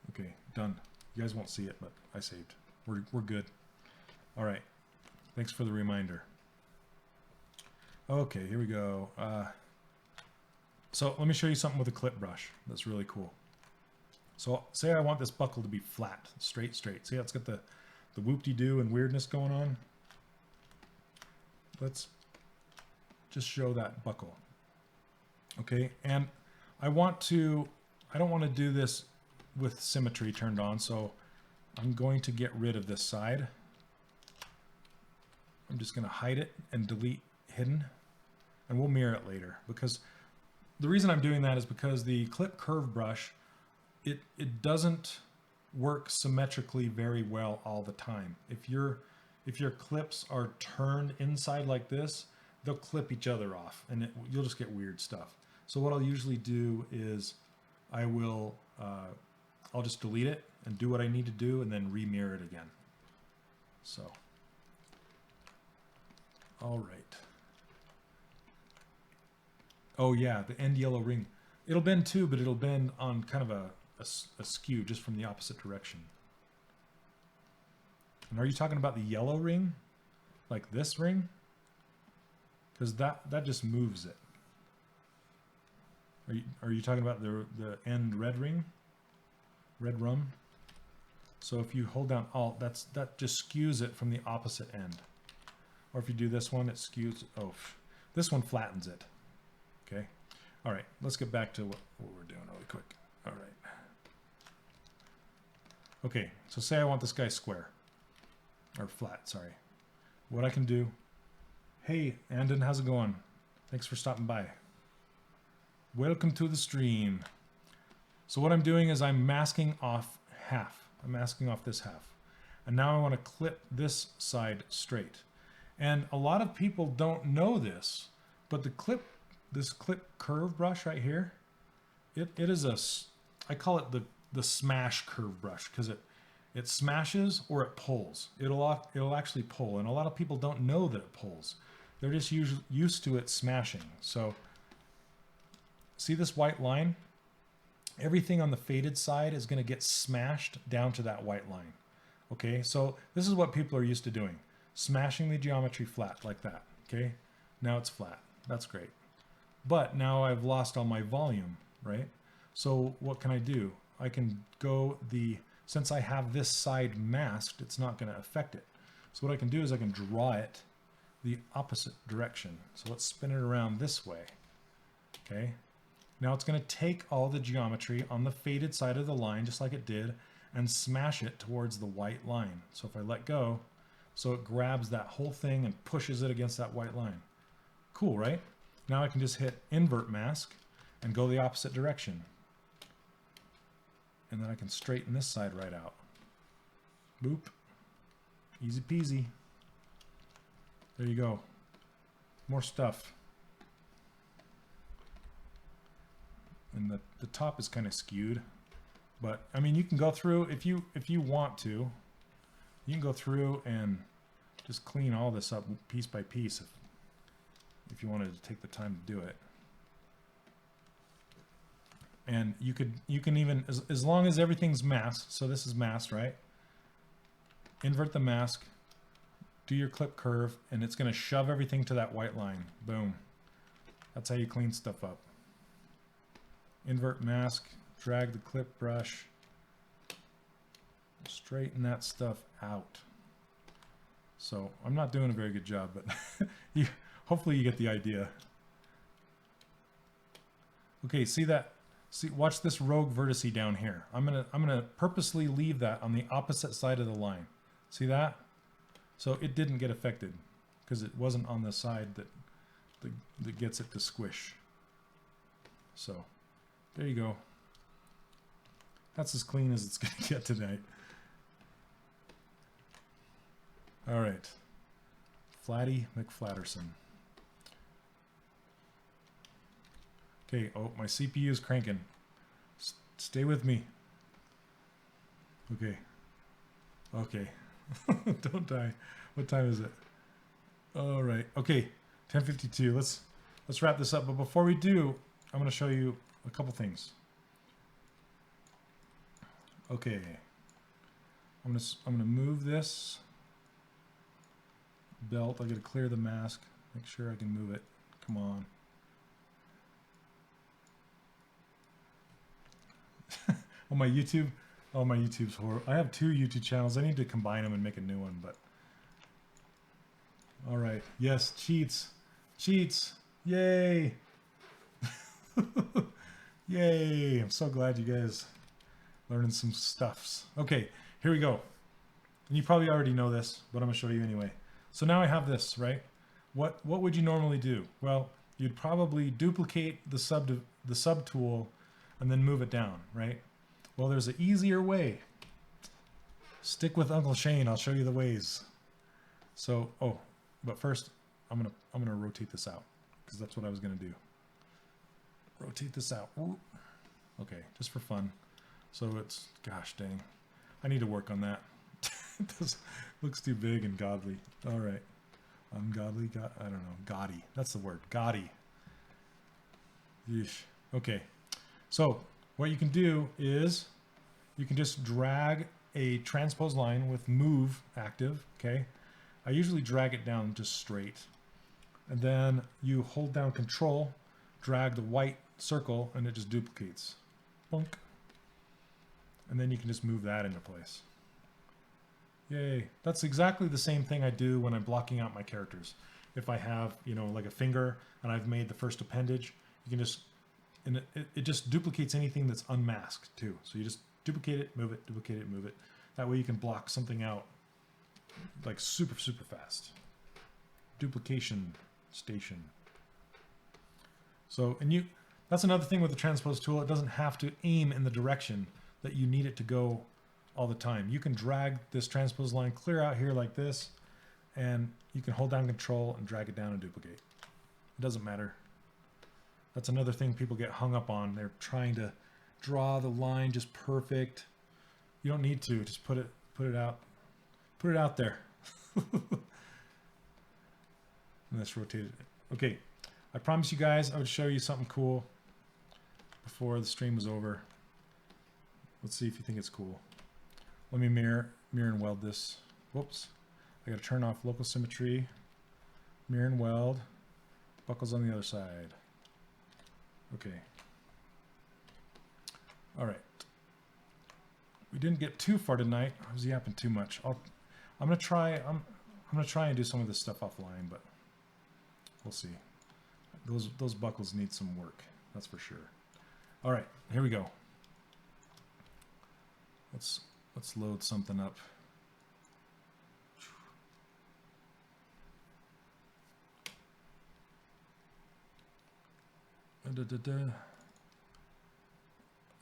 Okay, done. You guys won't see it, but I saved. We're good. All right, thanks for the reminder. Okay, here we go. So let me show you something with a clip brush that's really cool. So say I want this buckle to be flat, straight. See how it's got the whoop-de-doo and weirdness going on? Let's just show that buckle. Okay, and I don't want to do this with symmetry turned on, so I'm going to get rid of this side. I'm just going to hide it and delete hidden, and we'll mirror it later, because the reason I'm doing that is because the clip curve brush, it doesn't work symmetrically very well all the time. If your clips are turned inside like this, they'll clip each other off, and you'll just get weird stuff. So what I'll usually do is I'll just delete it and do what I need to do and then remirror it again. So, all right. Oh yeah, the end yellow ring. It'll bend too, but it'll bend on kind of a skew just from the opposite direction. And are you talking about the yellow ring? Like this ring? Because that just moves it. Are you talking about the end red ring? Red rum? So if you hold down Alt, that just skews it from the opposite end. Or if you do this one, it skews, this one flattens it. Okay. All right, let's get back to what we're doing really quick. All right. Okay, so say I want this guy square. Or flat, sorry. What I can do, hey, Andon, how's it going? Thanks for stopping by. Welcome to the stream. So what I'm doing is I'm masking off half. I'm masking off this half. And now I want to clip this side straight. And a lot of people don't know this, but this clip curve brush right here, it is I call it the smash curve brush, because It smashes or it pulls. It'll actually pull, and a lot of people don't know that it pulls. They're just used to it smashing. So see this white line? Everything on the faded side is going to get smashed down to that white line. Okay, so this is what people are used to doing. Smashing the geometry flat like that. Okay, now it's flat. That's great. But now I've lost all my volume, right? So what can I do? I can go since I have this side masked, it's not going to affect it. So what I can do is I can draw it the opposite direction. So let's spin it around this way. Okay. Now it's going to take all the geometry on the faded side of the line, just like it did, and smash it towards the white line. So if I let go, so it grabs that whole thing and pushes it against that white line. Cool, right? Now I can just hit invert mask and go the opposite direction. And then I can straighten this side right out. Boop. Easy peasy. There you go. More stuff. And the top is kind of skewed. But I mean, you can go through, if you want to, you can go through and just clean all this up piece by piece if you wanted to take the time to do it. And you can even, as long as everything's masked, so this is masked, right? Invert the mask, do your clip curve, and it's going to shove everything to that white line. Boom. That's how you clean stuff up. Invert mask, drag the clip brush, straighten that stuff out. So I'm not doing a very good job, but hopefully you get the idea. Okay, see that? See, watch this rogue vertice down here. I'm gonna purposely leave that on the opposite side of the line. See that? So it didn't get affected because it wasn't on the side that gets it to squish. So there you go. That's as clean as it's gonna get tonight. All right, Flatty McFlatterson. Okay, oh, my CPU is cranking. Stay with me. Okay. Okay. Don't die. What time is it? All right. Okay, 10:52. Let's wrap this up. But before we do, I'm going to show you a couple things. Okay. I'm gonna move this belt. I got to clear the mask. Make sure I can move it. Come on. On my YouTube, oh, my YouTube's horrible. I have 2 YouTube channels. I need to combine them and make a new one, but all right. Yes, cheats. Yay. Yay. I'm so glad you guys learning some stuffs. Okay, here we go. And you probably already know this, but I'm gonna show you anyway. So now I have this, right? What would you normally do? Well, you'd probably duplicate the subtool and then move it down, right? Well, there's an easier way. Stick with Uncle Shane. I'll show you the ways. So, oh, but first I'm gonna rotate this out because that's what I was gonna do. Rotate this out. Ooh. Okay, just for fun. So it's, gosh dang, I need to work on that. It looks too big and godly. All right, ungodly. I don't know. Gaudy. That's the word. Gaudy. Yeesh. Okay. So what you can do is you can just drag a transpose line with move active. Okay. I usually drag it down just straight, and then you hold down Control, drag the white circle, and it just duplicates. Bonk. And then you can just move that into place. Yay. That's exactly the same thing I do when I'm blocking out my characters. If I have, you know, like a finger and I've made the first appendage, you can just, and it just duplicates anything that's unmasked too. So you just duplicate it, move it, duplicate it, move it. That way you can block something out like super, super fast. Duplication station. So, and that's another thing with the transpose tool. It doesn't have to aim in the direction that you need it to go all the time. You can drag this transpose line clear out here like this, and you can hold down Control and drag it down and duplicate. It doesn't matter. That's another thing people get hung up on. They're trying to draw the line just perfect. You don't need to. Just put it Put it out. Put it out there. And let's rotate it. Okay. I promised you guys I would show you something cool before the stream was over. Let's see if you think it's cool. Let me mirror and weld this. Whoops. I got to turn off local symmetry. Mirror and weld. Buckles on the other side. Okay. All right. We didn't get too far tonight. I was yapping too much. I'm gonna try and do some of this stuff offline, but we'll see. Those buckles need some work, that's for sure. All right, here we go. Let's load something up.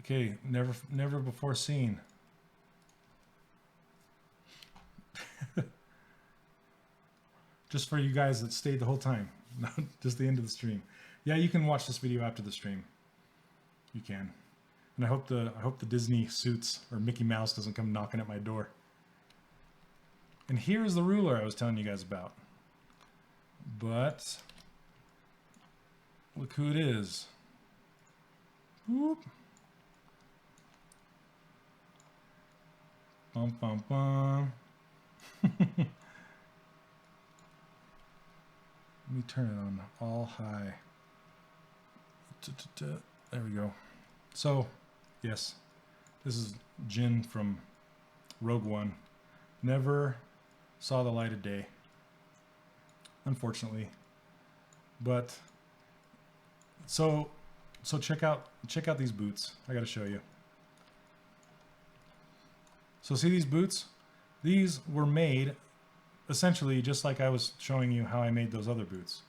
Okay, never before seen. Just for you guys that stayed the whole time, not just the end of the stream. Yeah, you can watch this video after the stream. You can. And I hope the Disney suits or Mickey Mouse doesn't come knocking at my door. And here's the ruler I was telling you guys about. But look who it is. Whoop. Bum bum bum. Let me turn it on all high. There we go. So, yes, this is Jin from Rogue One. Never saw the light of day, unfortunately. But so check out these boots. I got to show you. So see these boots? These were made essentially just like I was showing you how I made those other boots,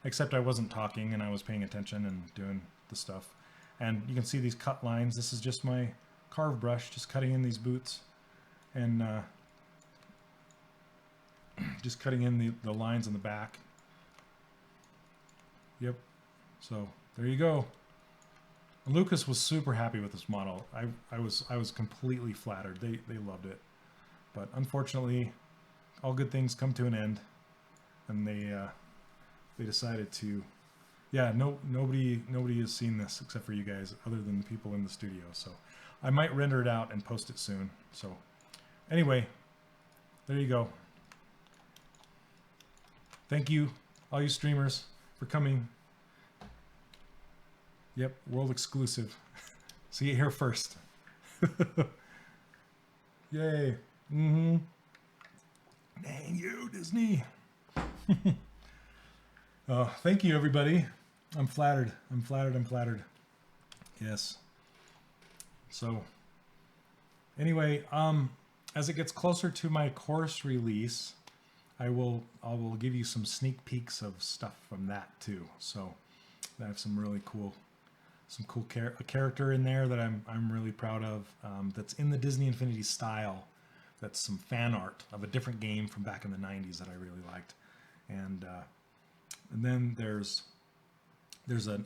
except I wasn't talking and I was paying attention and doing the stuff. And you can see these cut lines. This is just my carve brush, just cutting in these boots and just cutting in the lines on the back. Yep. So there you go. Lucas was super happy with this model. I was completely flattered. They loved it. But unfortunately, all good things come to an end, and they decided to. Yeah, nobody has seen this except for you guys, other than the people in the studio. So I might render it out and post it soon. So anyway, there you go. Thank you, all you streamers, for coming. Yep, world exclusive. See it here first. Yay. Mm-hmm. Dang you, Disney. Thank you, everybody. I'm flattered. I'm flattered. Yes. So, anyway, as it gets closer to my course release, I will give you some sneak peeks of stuff from that too. So, I have some really cool, a character in there that I'm really proud of. That's in the Disney Infinity style. That's some fan art of a different game from back in the 90s that I really liked. And then there's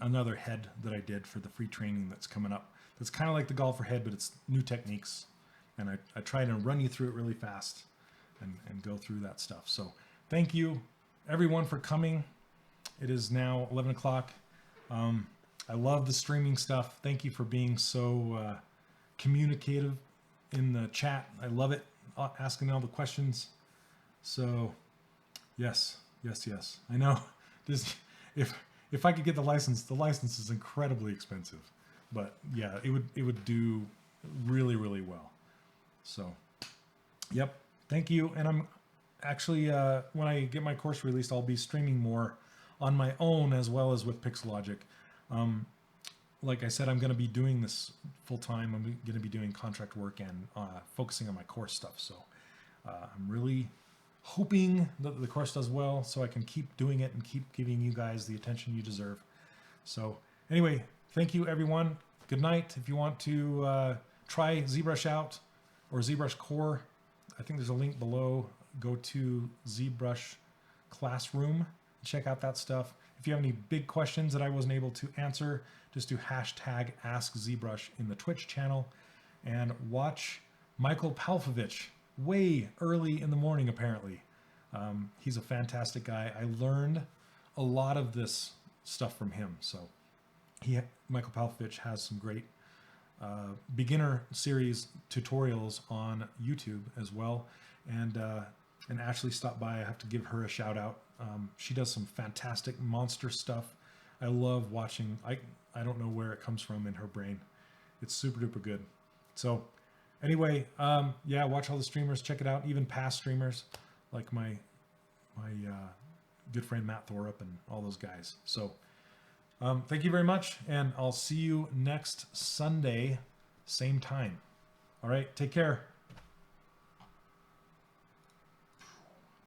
another head that I did for the free training that's coming up. That's kind of like the golfer head, but it's new techniques. And I try to run you through it really fast and go through that stuff. So thank you, everyone, for coming. It is now 11 o'clock. I love the streaming stuff. Thank you for being so communicative in the chat. I love it, asking all the questions. So yes. I know this. If I could get the license is incredibly expensive, but yeah, it would do really, really well. So, yep. Thank you. And I'm actually when I get my course released, I'll be streaming more on my own as well as with Pixelogic. Like I said, I'm going to be doing this full time. I'm going to be doing contract work and focusing on my course stuff. So I'm really hoping that the course does well so I can keep doing it and keep giving you guys the attention you deserve. So anyway, thank you, everyone. Good night. If you want to try ZBrush out or ZBrush Core, I think there's a link below. Go to ZBrush Classroom. Check out that stuff. If you have any big questions that I wasn't able to answer, just do #AskZBrush in the Twitch channel and watch Michael Palfovich way early in the morning, apparently. He's a fantastic guy. I learned a lot of this stuff from him. So Michael Palfovich has some great beginner series tutorials on YouTube as well. And Ashley stopped by. I have to give her a shout out. She does some fantastic monster stuff. I love watching. I don't know where it comes from in her brain. It's super duper good. So anyway, yeah, watch all the streamers. Check it out. Even past streamers like my good friend Matt Thorup and all those guys. So thank you very much, and I'll see you next Sunday, same time. All right, take care.